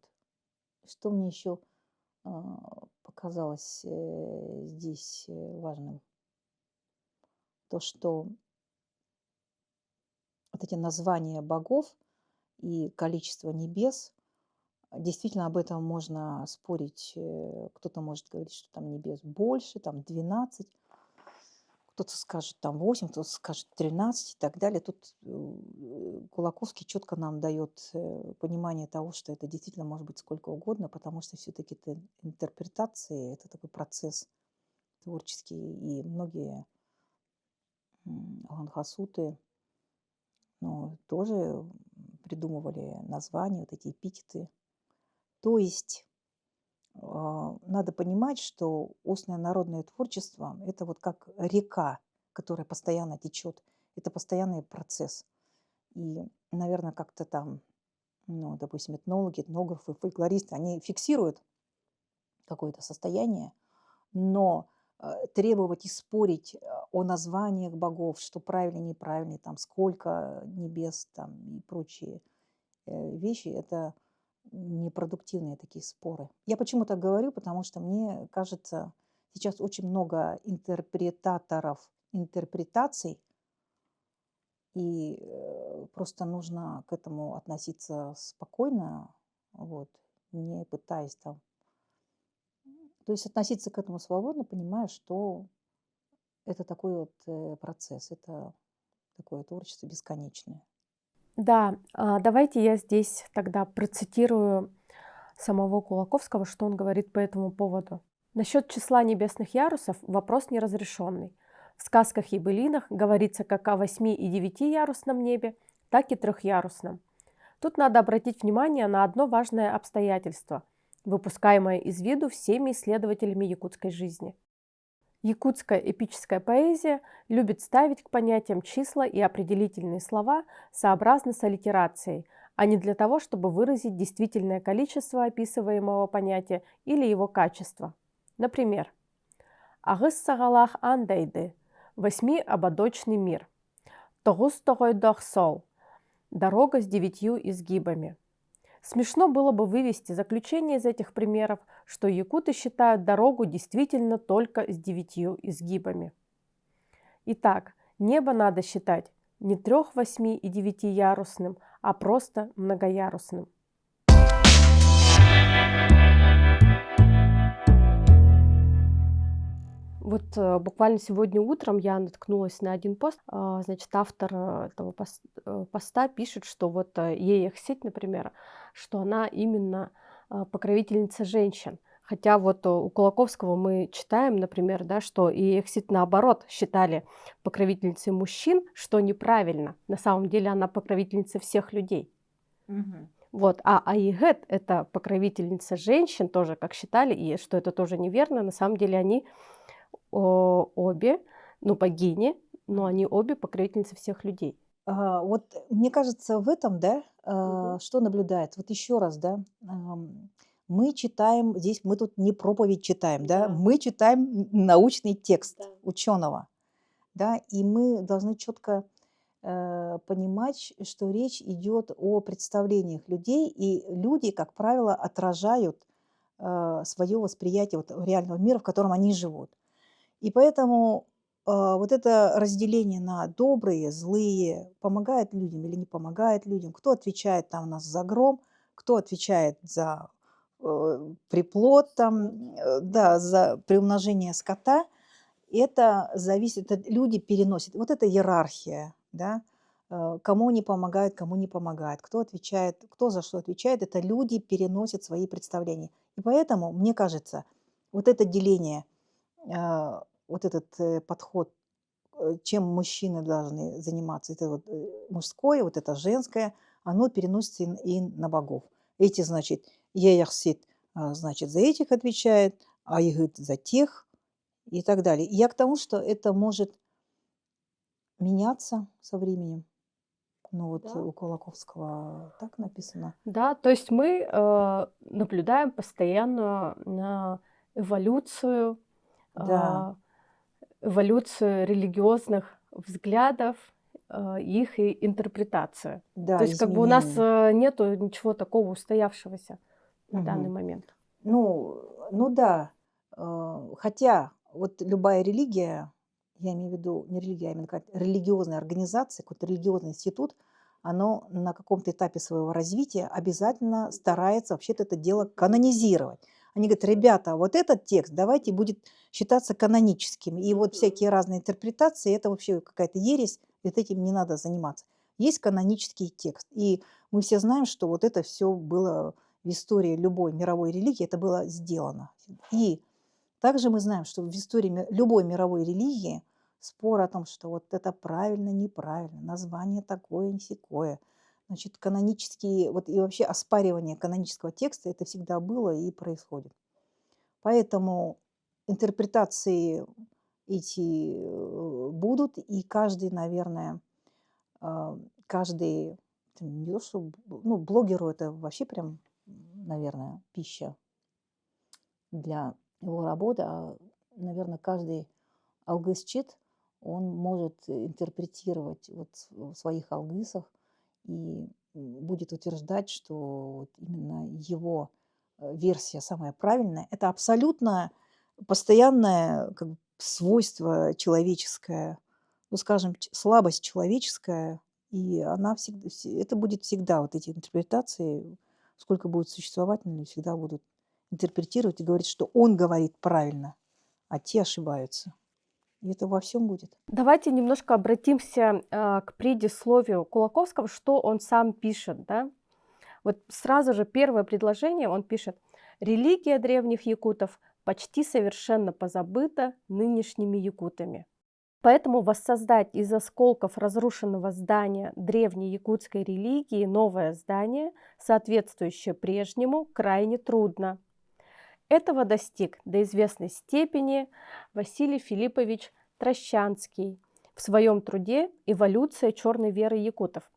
Что мне еще показалось здесь важным? То, что вот эти названия богов и количество небес, действительно об этом можно спорить. Кто-то может говорить, что там небес больше, там 12. Кто-то скажет там 8, кто-то скажет 13 и так далее. Тут Кулаковский четко нам дает понимание того, что это действительно может быть сколько угодно, потому что все-таки это интерпретации, это такой процесс творческий. И многие ланхасуты тоже придумывали названия, вот эти эпитеты. То есть надо понимать, что устное народное творчество — это вот как река, которая постоянно течет. Это постоянный процесс. И, наверное, как-то там, ну, допустим, этнологи, этнографы, фольклористы, они фиксируют какое-то состояние, но требовать и спорить о названиях богов, что правильно, неправильно, там сколько небес там и прочие вещи — это непродуктивные такие споры. Я почему так говорю? Потому что мне кажется, сейчас очень много интерпретаторов интерпретаций, и просто нужно к этому относиться спокойно, вот, не пытаясь там, то есть относиться к этому свободно, понимая, что это такой вот процесс, это такое творчество бесконечное. Да, давайте я здесь тогда процитирую самого Кулаковского, что он говорит по этому поводу. Насчет числа небесных ярусов вопрос неразрешенный. В сказках и былинах говорится как о 8 и 9-ярусном небе, так и трехярусном. Тут надо обратить внимание на одно важное обстоятельство, выпускаемое из виду всеми исследователями якутской жизни. Якутская эпическая поэзия любит ставить к понятиям числа и определительные слова сообразно с аллитерацией, а не для того, чтобы выразить действительное количество описываемого понятия или его качество. Например, «Ағыс сағалах андайды» – «Восьмиободочный мир», «Тоғыз тоғойдох сол» – «Дорога с 9 изгибами». Смешно было бы вывести заключение из этих примеров, что якуты считают дорогу действительно только с 9 изгибами. Итак, небо надо считать не 3, 8 и 9-ярусным, а просто многоярусным. Вот буквально сегодня утром я наткнулась на один пост. Значит, автор этого поста пишет, что вот Еяхсить, например, что она именно покровительница женщин. Хотя вот у Кулаковского мы читаем, например, да, что Еяхсить наоборот считали покровительницей мужчин, что неправильно. На самом деле она покровительница всех людей. Вот. А Аигет – это покровительница женщин, тоже как считали, и что это тоже неверно. На самом деле они обе, ну, богини, но они обе покровительницы всех людей. Вот мне кажется, в этом, да, что наблюдается. Вот еще раз, да, мы читаем, здесь мы тут не проповедь читаем, да, Да. мы читаем научный текст Да. ученого, да, и мы должны четко понимать, что речь идет о представлениях людей, и люди, как правило, отражают свое восприятие вот реального мира, в котором они живут. И поэтому вот это разделение на добрые, злые, помогает людям или не помогает людям, кто отвечает там у нас за гром, кто отвечает за приплод, там, да, за приумножение скота, это зависит, это люди переносят. Вот это иерархия, да, кому не помогает, кому не помогает, кто отвечает, кто за что отвечает, это люди переносят свои представления. И поэтому, мне кажется, вот это деление, вот этот подход, чем мужчины должны заниматься, это вот мужское, вот это женское, оно переносится и на богов. Эти, значит, Еяхсит, значит, за этих отвечает, а Игыт за тех и так далее. И я к тому, что это может меняться со временем. Ну вот Да. у Колоковского так написано. Да, то есть мы наблюдаем постоянно эволюцию, Да, эволюцию религиозных взглядов, их и интерпретацию. То да, есть как бы у нас изменения. нету ничего такого устоявшегося на данный Мгм. момент. Ну да, хотя вот любая религия, я имею в виду не религия, а именно как религиозная организация, какой-то религиозный институт, оно на каком-то этапе своего развития обязательно старается вообще-то это дело канонизировать. Они говорят, ребята, вот этот текст давайте будет считаться каноническим. И вот всякие разные интерпретации, это вообще какая-то ересь, вот этим не надо заниматься. Есть канонический текст. И мы все знаем, что вот это все было в истории любой мировой религии, это было сделано. И также мы знаем, что в истории любой мировой религии спор о том, что вот это правильно, неправильно, название такое, не сякое. Значит, канонические, вот и вообще оспаривание канонического текста, это всегда было и происходит. Поэтому интерпретации эти будут, и каждый, наверное, каждый, не то, что, ну, блогеру это вообще прям, наверное, пища для его работы, наверное, каждый алгысчит, он может интерпретировать вот в своих алгысах и будет утверждать, что вот именно его версия самая правильная. Это абсолютно постоянное как бы свойство человеческое, ну, скажем, слабость человеческая, и она всегда, это будет всегда, вот эти интерпретации, сколько будет существовать, они всегда будут интерпретировать и говорить, что он говорит правильно, а те ошибаются. И это во всем будет. Давайте немножко обратимся к предисловию Кулаковского, что он сам пишет, да? Вот сразу же первое предложение он пишет: «Религия древних якутов почти совершенно позабыта нынешними якутами. Поэтому воссоздать из осколков разрушенного здания древней якутской религии новое здание, соответствующее прежнему, крайне трудно. Этого достиг до известной степени Василий Филиппович Трощанский в своем труде «Эволюция черной веры якутов».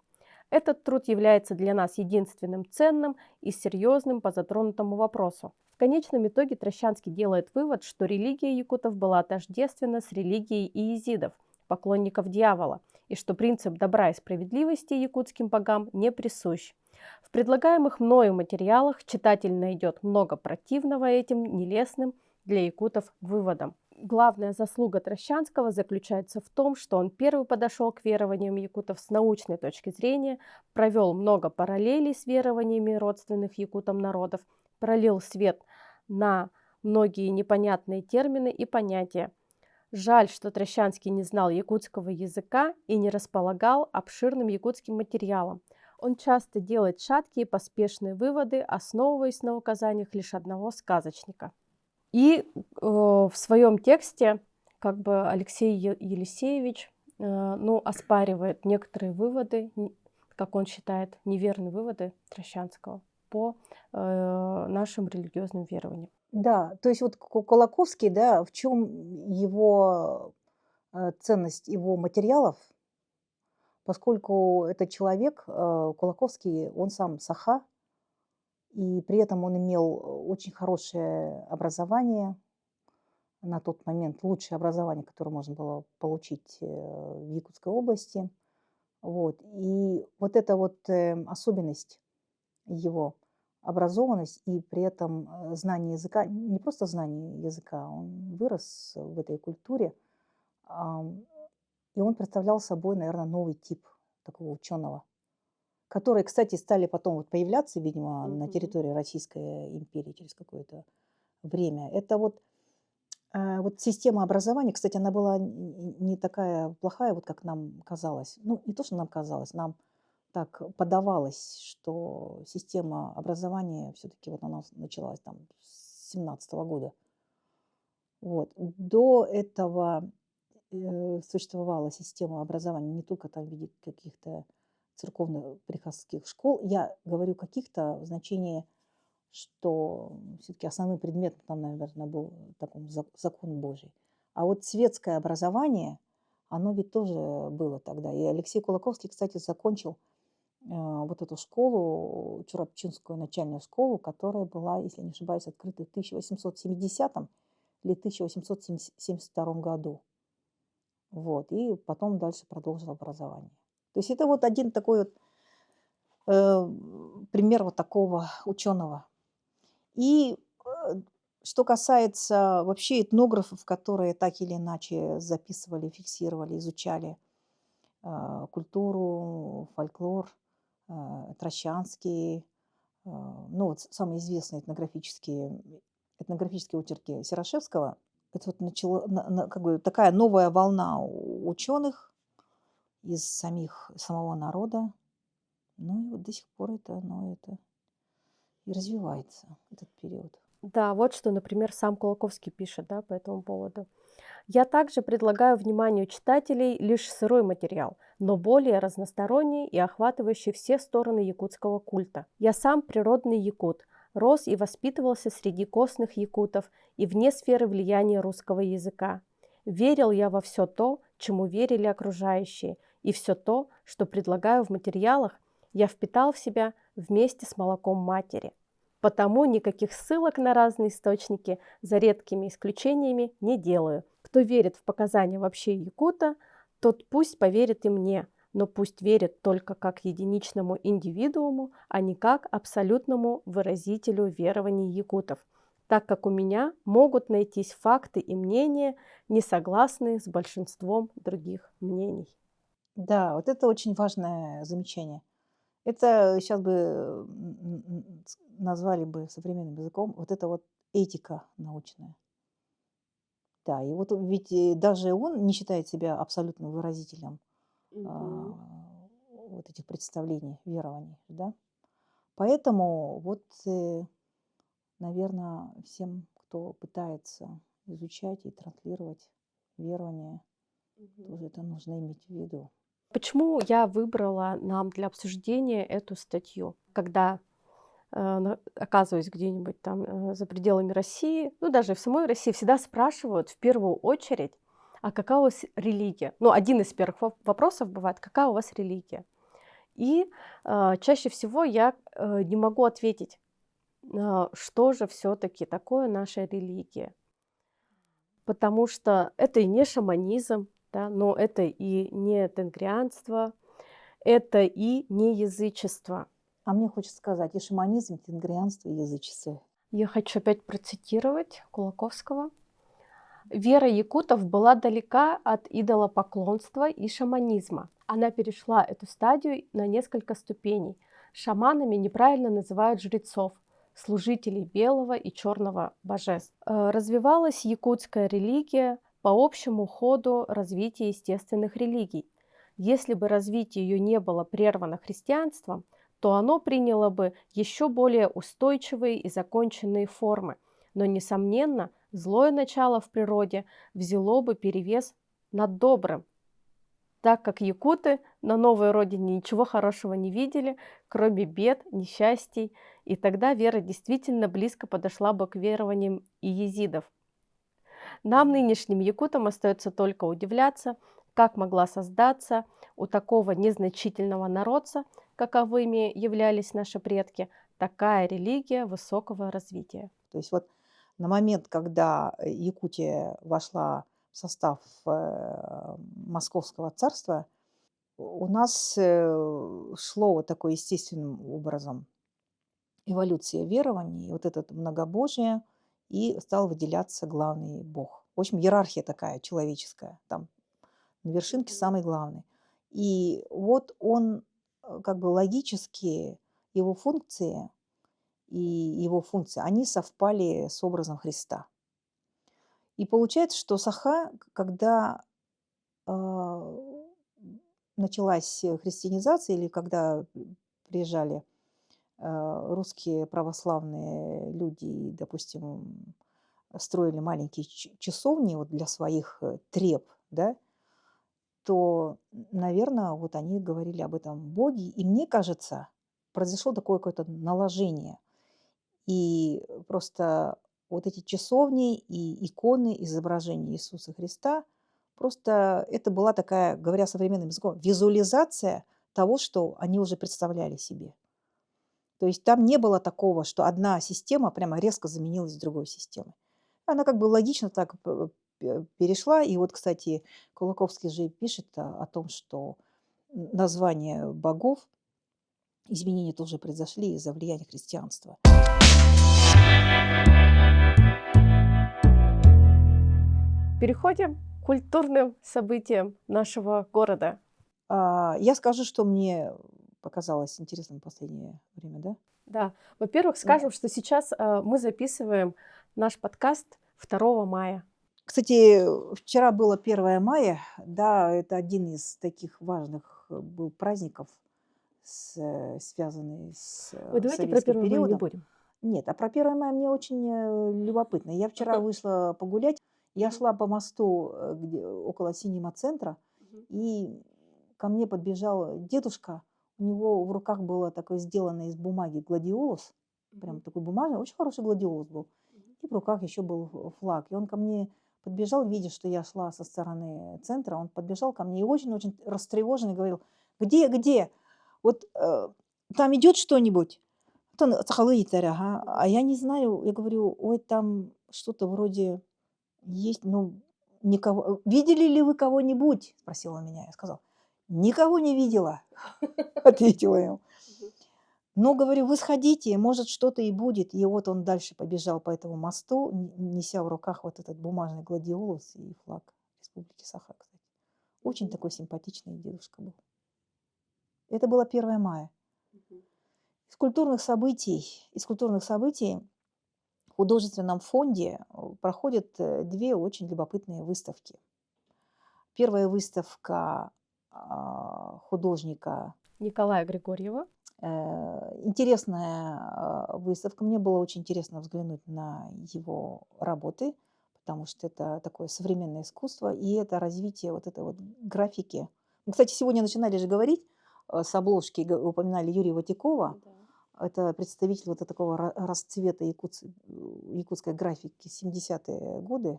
Этот труд является для нас единственным ценным и серьезным по затронутому вопросу. В конечном итоге Трощанский делает вывод, что религия якутов была тождественна с религией иезидов, поклонников дьявола, и что принцип добра и справедливости якутским богам не присущ. В предлагаемых мною материалах читатель найдет много противного этим нелестным для якутов выводам. Главная заслуга Трощанского заключается в том, что он первый подошел к верованиям якутов с научной точки зрения, провел много параллелей с верованиями родственных якутам народов, пролил свет на многие непонятные термины и понятия. Жаль, что Трощанский не знал якутского языка и не располагал обширным якутским материалом. Он часто делает шаткие поспешные выводы, основываясь на указаниях лишь одного сказочника. И в своем тексте как бы Алексей Елисеевич оспаривает некоторые выводы, как он считает, неверные выводы Трощанского по нашим религиозным верованиям. Да, то есть вот Колоковский, да, в чем его ценность его материалов, поскольку этот человек, Колоковский, он сам саха, и при этом он имел очень хорошее образование, на тот момент лучшее образование, которое можно было получить в Якутской области. Вот. И вот эта вот особенность его, образованность и при этом знание языка, не просто знание языка, он вырос в этой культуре, и он представлял собой, наверное, новый тип такого ученого, которые, кстати, стали потом вот появляться, видимо, на территории Российской империи через какое-то время. Это вот система образования, кстати, она была не такая плохая, вот как нам казалось. Ну, не то, что нам казалось, нам так подавалось, что система образования все-таки вот она началась там с 17-го года. Вот. До этого существовала система образования не только там в виде каких-то церковно-приходских школ. Я говорю каких-то в значении, что все-таки основным предметом там, наверное, был такой закон Божий. А вот светское образование, оно ведь тоже было тогда. И Алексей Кулаковский, кстати, закончил вот эту школу, Чурапчинскую начальную школу, которая была, если не ошибаюсь, открыта в 1870 или 1872 году. Вот. И потом дальше продолжил образование. То есть это вот один такой вот пример вот такого ученого. И что касается вообще этнографов, которые так или иначе записывали, фиксировали, изучали культуру, фольклор, Трощанский, ну вот самые известные этнографические очерки Серошевского, это вот как бы такая новая волна ученых из самого народа. Ну и вот до сих пор это и развивается, этот период. Да, вот что, например, сам Кулаковский пишет, да, по этому поводу. Я также предлагаю вниманию читателей лишь сырой материал, но более разносторонний и охватывающий все стороны якутского культа. Я сам природный якут, рос и воспитывался среди костных якутов и вне сферы влияния русского языка. Верил я во все то, чему верили окружающие, и все то, что предлагаю в материалах, я впитал в себя вместе с молоком матери. Потому никаких ссылок на разные источники, за редкими исключениями, не делаю. Кто верит в показания вообще якута, тот пусть поверит и мне, но пусть верит только как единичному индивидууму, а не как абсолютному выразителю верований якутов, так как у меня могут найтись факты и мнения, не согласные с большинством других мнений. Да, вот это очень важное замечание. Это сейчас бы назвали бы современным языком, вот это вот этика научная. Да, и вот ведь даже он не считает себя абсолютным выразителем вот этих представлений, верований, да. Поэтому вот, наверное, всем, кто пытается изучать и транслировать верования, тоже это нужно иметь в виду. Почему я выбрала нам для обсуждения эту статью? Когда оказываюсь где-нибудь там за пределами России, ну даже в самой России, всегда спрашивают в первую очередь, а какая у вас религия? Ну, один из первых вопросов бывает, какая у вас религия? И чаще всего я не могу ответить, что же все-таки такое наша религия. Потому что это и не шаманизм, да, но это и не тенгрианство, это и не язычество. А мне хочется сказать, и шаманизм, и тенгрианство, и язычество. Я хочу опять процитировать Кулаковского. Вера якутов была далека от идолопоклонства и шаманизма. Она перешла эту стадию на несколько ступеней. Шаманами неправильно называют жрецов, служителей белого и черного божеств. Развивалась якутская религия по общему ходу развития естественных религий. Если бы развитие ее не было прервано христианством, то оно приняло бы еще более устойчивые и законченные формы. Но, несомненно, злое начало в природе взяло бы перевес над добрым, так как якуты на новой родине ничего хорошего не видели, кроме бед, несчастий, и тогда вера действительно близко подошла бы к верованиям и езидов. Нам, нынешним якутам, остается только удивляться, как могла создаться у такого незначительного народца, каковыми являлись наши предки, такая религия высокого развития. То есть вот на момент, когда Якутия вошла в состав Московского царства, у нас шло вот такое естественным образом эволюция верований, вот это многобожие, и стал выделяться главный бог. В общем, иерархия такая человеческая, там на вершинке самый главный. И вот он как бы логически, его функции они совпали с образом Христа. И получается, что Саха, когда началась христианизация или когда приезжали русские православные люди и, допустим, строили маленькие часовни вот для своих треб, да, то, наверное, вот они говорили об этом Боге. И мне кажется, произошло такое какое-то наложение. И просто вот эти часовни и иконы, изображения Иисуса Христа, просто это была такая, говоря современным языком, визуализация того, что они уже представляли себе. То есть там не было такого, что одна система прямо резко заменилась другой системой. Она как бы логично так перешла. И вот, кстати, Кулаковский же пишет о том, что название богов, изменения тоже произошли из-за влияния христианства. Переходим к культурным событиям нашего города. Я скажу, что мне показалось интересным в последнее время, да? Да, во-первых, скажем, что сейчас мы записываем наш подкаст 2 мая. Кстати, вчера было 1 мая, да, это один из таких важных был праздников, связанный с Ой, давайте про советским 1 мая не периодом. будем. Нет, а про 1 мая мне очень любопытно. Я вчера вышла погулять, я шла по мосту около Синема-центра, и ко мне подбежал дедушка, у него в руках было такое сделанное из бумаги гладиолус, Прям такой бумажный, очень хороший гладиолус был. И в руках еще был флаг. И он ко мне подбежал, видя, что я шла со стороны центра, он подбежал ко мне и очень-очень растревоженный говорил: где? Вот там идет что-нибудь? Вот он «Цахалыйтер, ага». А я не знаю, я говорю: ой, там что-то вроде есть, ну, никого. Видели ли вы кого-нибудь? Спросил он меня. Я сказала: никого не видела, ответила ему. Ну, говорю, вы сходите, может, что-то и будет. И вот он дальше побежал по этому мосту, неся в руках вот этот бумажный гладиолус и флаг Республики Саха, кстати. Очень такой симпатичный дедушка был. Это было 1 мая. Из культурных событий в художественном фонде проходят 2 очень любопытные выставки. Первая выставка художника. Николая Григорьева. Интересная выставка. Мне было очень интересно взглянуть на его работы, потому что это такое современное искусство, и это развитие вот этой вот графики. Мы, кстати, сегодня начинали же говорить с обложки, упоминали Юрия Ватякова. Это представитель вот такого расцвета якутской графики 70-е годы.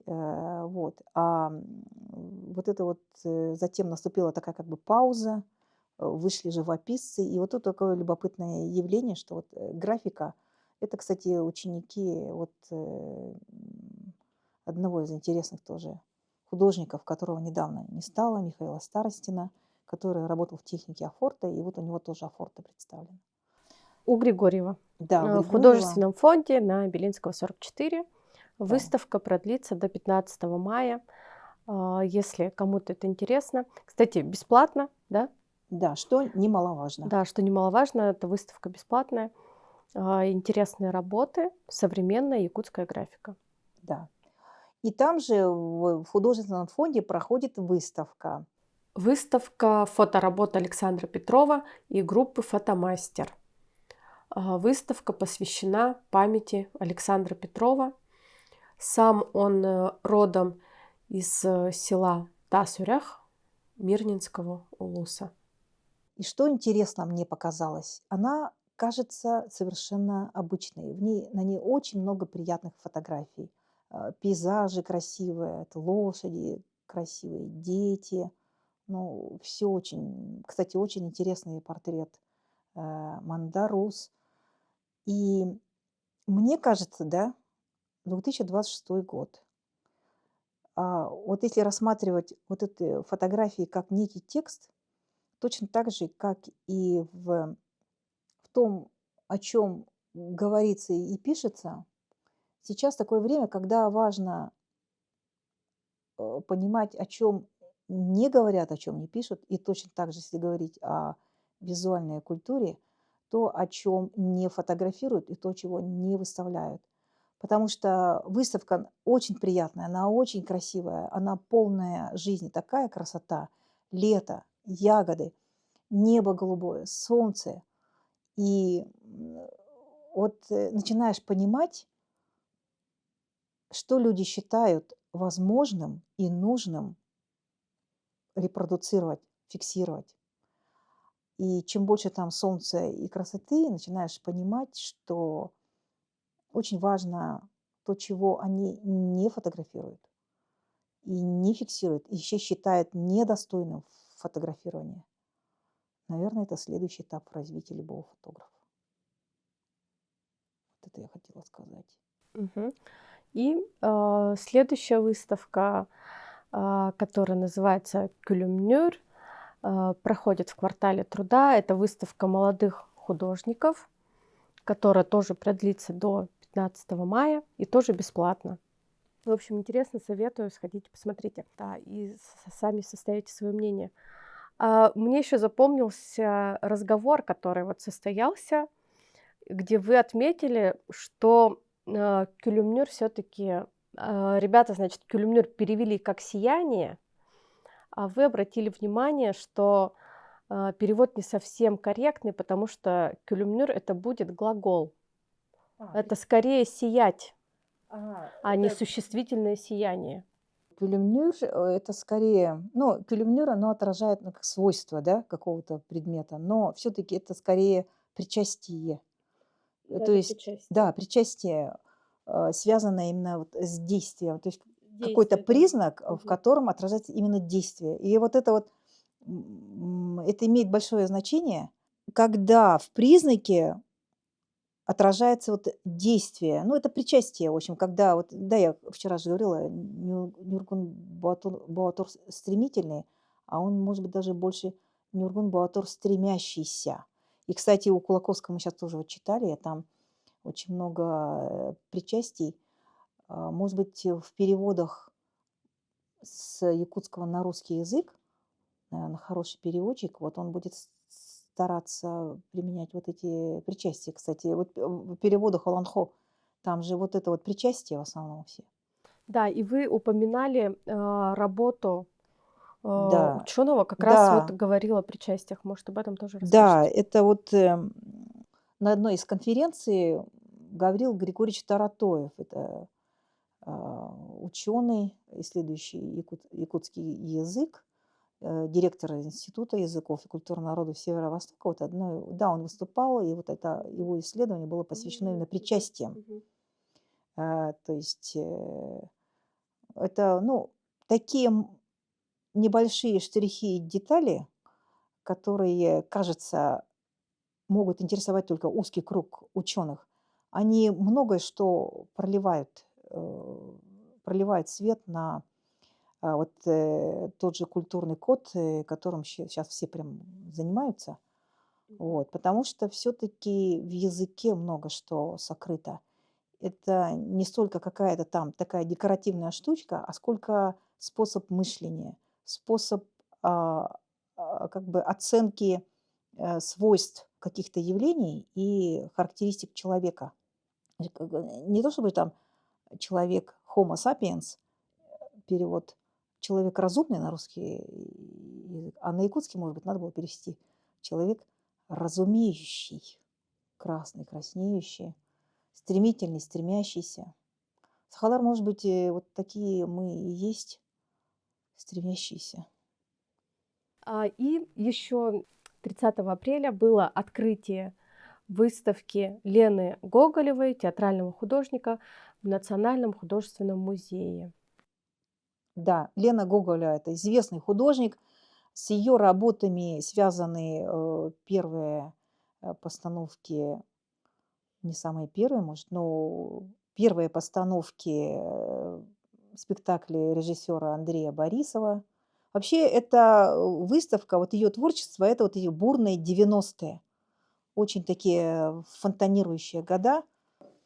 Вот. А вот это вот затем наступила такая как бы пауза, вышли живописцы. И вот тут такое любопытное явление, что вот графика, это, кстати, ученики вот одного из интересных тоже художников, которого недавно не стало, Михаила Старостина, который работал в технике Афорта, и вот у него тоже Афорта представлен. У Григорьева. Да, у В Григорьева. художественном фонде на Белинского, 44. Выставка продлится до 15 мая. Если кому-то это интересно. Кстати, бесплатно, да? Да, что немаловажно. Да, что немаловажно, это выставка бесплатная. Интересные работы, современная якутская графика. Да. И там же в художественном фонде проходит выставка. Выставка фоторабот Александра Петрова и группы «Фотомастер». Выставка посвящена памяти Александра Петрова. Сам он родом из села Тасюрях Мирнинского улуса. И что интересно мне показалось, она кажется совершенно обычной. На ней очень много приятных фотографий. Пейзажи красивые, это лошади красивые, дети. Ну, все очень... Кстати, очень интересный портрет Мандарус. И мне кажется, да, 2026 год. Вот если рассматривать вот эти фотографии как некий текст, точно так же, как и в том, о чем говорится и пишется, сейчас такое время, когда важно понимать, о чем не говорят, о чем не пишут, и точно так же, если говорить о визуальной культуре, то, о чем не фотографируют, и то, чего не выставляют. Потому что выставка очень приятная, она очень красивая, она полная жизни, такая красота, лето, ягоды, небо голубое, солнце. И вот начинаешь понимать, что люди считают возможным и нужным репродуцировать, фиксировать. И чем больше там солнца и красоты, начинаешь понимать, что очень важно то, чего они не фотографируют и не фиксируют, и еще считают недостойным фотографирования. Наверное, это следующий этап в развитии любого фотографа. Вот это я хотела сказать. Угу. И следующая выставка, которая называется «Кюлюмнюр», проходит в квартале труда. Это выставка молодых художников, которая тоже продлится до 15 мая и тоже бесплатно. В общем, интересно, советую, сходите, посмотрите. Да, и сами составите свое мнение. Мне еще запомнился разговор, который вот состоялся, где вы отметили, что кюлюмнюр все-таки, ребята, значит, кюлюмнюр перевели как сияние, а вы обратили внимание, что перевод не совсем корректный, потому что кюлюмнюр это будет глагол. Это скорее сиять, а не существительное сияние. Кюлюмнюр это скорее, ну, кюлюмнюр, оно отражает как свойства, да, какого-то предмета, но все-таки это скорее причастие. То есть, да, причастие связано именно вот с действием, то есть какой-то признак, в котором отражается именно действие. И вот это вот, это имеет большое значение, когда в признаке отражается вот действие. Ну, это причастие, в общем, когда вот, да, я вчера же говорила, Нюргун Буатур стремительный, а он, может быть, даже больше Нюргун Буатур стремящийся. И, кстати, у Кулаковского мы сейчас тоже вот читали, там очень много причастий. Может быть, в переводах с якутского на русский язык, наверно, хороший переводчик, вот он будет стараться применять вот эти причастия. Кстати, вот в переводах Оланхо, там же вот это вот причастие в основном все. Да, и вы упоминали работу Да, ученого, как раз вот да, говорил о причастиях. Может, об этом тоже да, расскажете? это вот на одной из конференций Гаврил Григорьевич Таратоев, это ученый, исследующий якутский язык, директор Института языков и культуры народов Северо-Востока. Вот одно, да, он выступал, и вот это его исследование было посвящено именно причастиям. То есть это, ну, такие небольшие штрихи и детали, которые, кажется, могут интересовать только узкий круг ученых, они многое что проливают свет на вот тот же культурный код, которым сейчас все прям занимаются. Вот, потому что все-таки в языке много что сокрыто. Это не столько какая-то там такая декоративная штучка, а сколько способ мышления, способ как бы оценки свойств каких-то явлений и характеристик человека. Не то чтобы там человек Homo sapiens, перевод человек разумный на русский язык, а на якутский, может быть, надо было перевести человек разумеющий, красный, краснеющий, стремительный, стремящийся. Сахалар, может быть, вот такие мы и есть, стремящиеся. И еще 30 апреля было открытие выставки Лены Гоголевой, театрального художника, в Национальном художественном музее. Да, Лена Гоголя – это известный художник. С ее работами связаны первые постановки, не самые первые, может, но первые постановки спектаклей режиссера Андрея Борисова. Вообще, эта выставка, вот ее творчество, это вот ее бурные 90-е. Очень такие фонтанирующие года.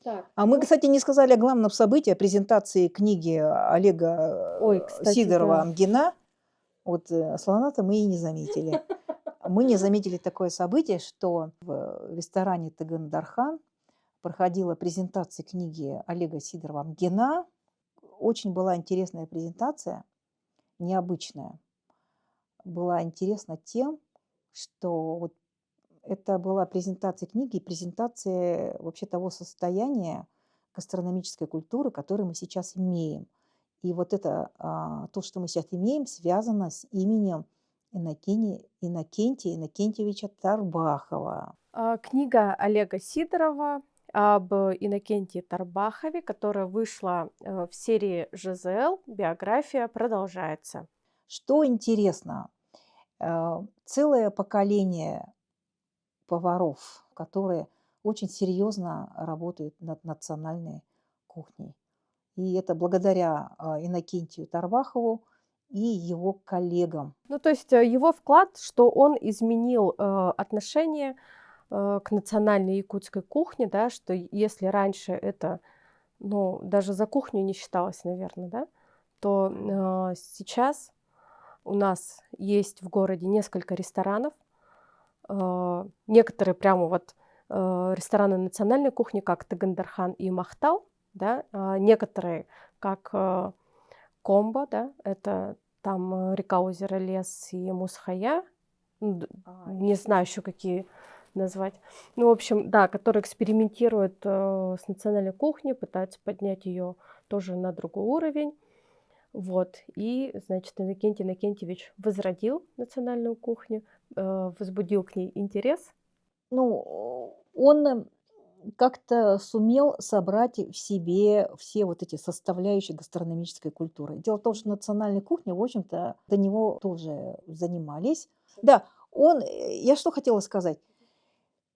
Так, А мы, кстати, не сказали о главном событии, о презентации книги Олега ой, кстати, Сидорова да. «Амгина». Вот слона-то мы и не заметили. Мы не заметили такое событие, что в ресторане Тагандархан проходила презентация книги Олега Сидорова «Амгина». Очень была интересная презентация, необычная. Была интересна тем, что вот это была презентация книги и презентация вообще того состояния гастрономической культуры, которое мы сейчас имеем. И вот это, то, что мы сейчас имеем, связано с именем Иннокентия Иннокентьевича Тарбахова. Книга Олега Сидорова об Иннокентии Тарбахове, которая вышла в серии ЖЗЛ «Биография», продолжается. Что интересно, целое поколение поваров, которые очень серьезно работают над национальной кухней. И это благодаря Иннокентию Тарбахову и его коллегам. Ну, то есть его вклад, что он изменил отношение к национальной якутской кухне, да, что если раньше это, ну, даже за кухню не считалось, наверное, да, то сейчас у нас есть в городе несколько ресторанов, некоторые прямо вот рестораны национальной кухни, как Тагандархан и Махтал, да, некоторые как Комбо, да, это там река, озеро, лес и Мусхая, не знаю еще какие назвать. Ну, в общем, да, которые экспериментируют с национальной кухней, пытаются поднять ее тоже на другой уровень. Вот. И, значит, Иннокентий Иннокентьевич возродил национальную кухню, возбудил к ней интерес. Ну, он как-то сумел собрать в себе все вот эти составляющие гастрономической культуры. Дело в том, что национальной кухней, в общем-то, до него тоже занимались. Да, я что хотела сказать.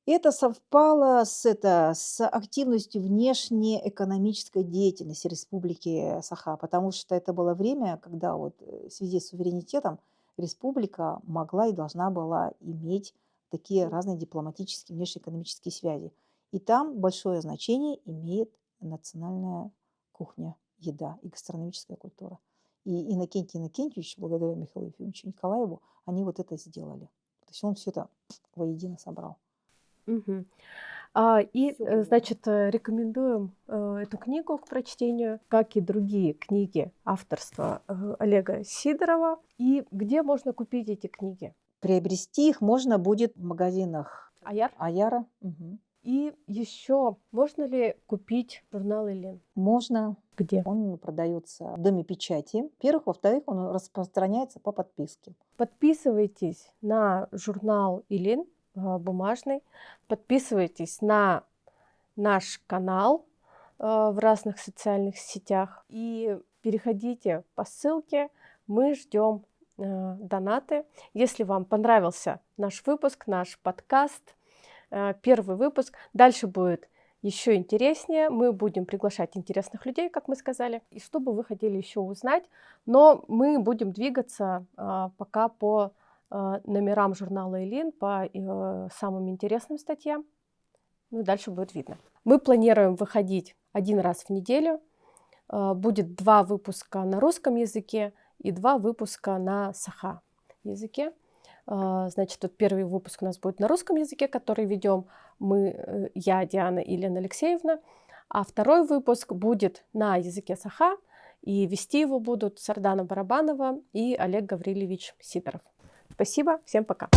Это совпало с активностью внешнеэкономической деятельности Республики Саха, потому что это было время, когда вот в связи с суверенитетом республика могла и должна была иметь такие разные дипломатические внешнеэкономические связи. И там большое значение имеет национальная кухня, еда и гастрономическая культура. И Иннокентий Иннокентьевич, благодаря Михаилу Ефимовичу Николаеву, они вот это сделали. То есть он все это воедино собрал. Мгм. Всё. Значит, рекомендуем эту книгу к прочтению, как и другие книги авторства Олега Сидорова. И где можно купить эти книги? Приобрести их можно будет в магазинах Аяр? Аяра. Мгм. И еще можно ли купить журнал «Илин»? Можно. Где? Он продается в доме печати. Во-первых. Во-вторых, он распространяется по подписке. Подписывайтесь на журнал «Илин» бумажный, подписывайтесь на наш канал в разных социальных сетях и переходите по ссылке. Мы ждем донаты. Если вам понравился наш выпуск, наш подкаст, первый выпуск, дальше будет еще интереснее. Мы будем приглашать интересных людей, как мы сказали, и что бы вы хотели еще узнать. Но мы будем двигаться пока по номерам журнала «Илин», по самым интересным статьям. Ну и дальше будет видно. Мы планируем выходить 1 раз в неделю. Будет 2 выпуска на русском языке и 2 выпуска на саха языке. Значит, вот первый выпуск у нас будет на русском языке, который ведем я, Диана и Елена Алексеевна. А второй выпуск будет на языке саха, и вести его будут Сардана Барабанова и Олег Гаврилевич Сидоров. Спасибо, всем пока.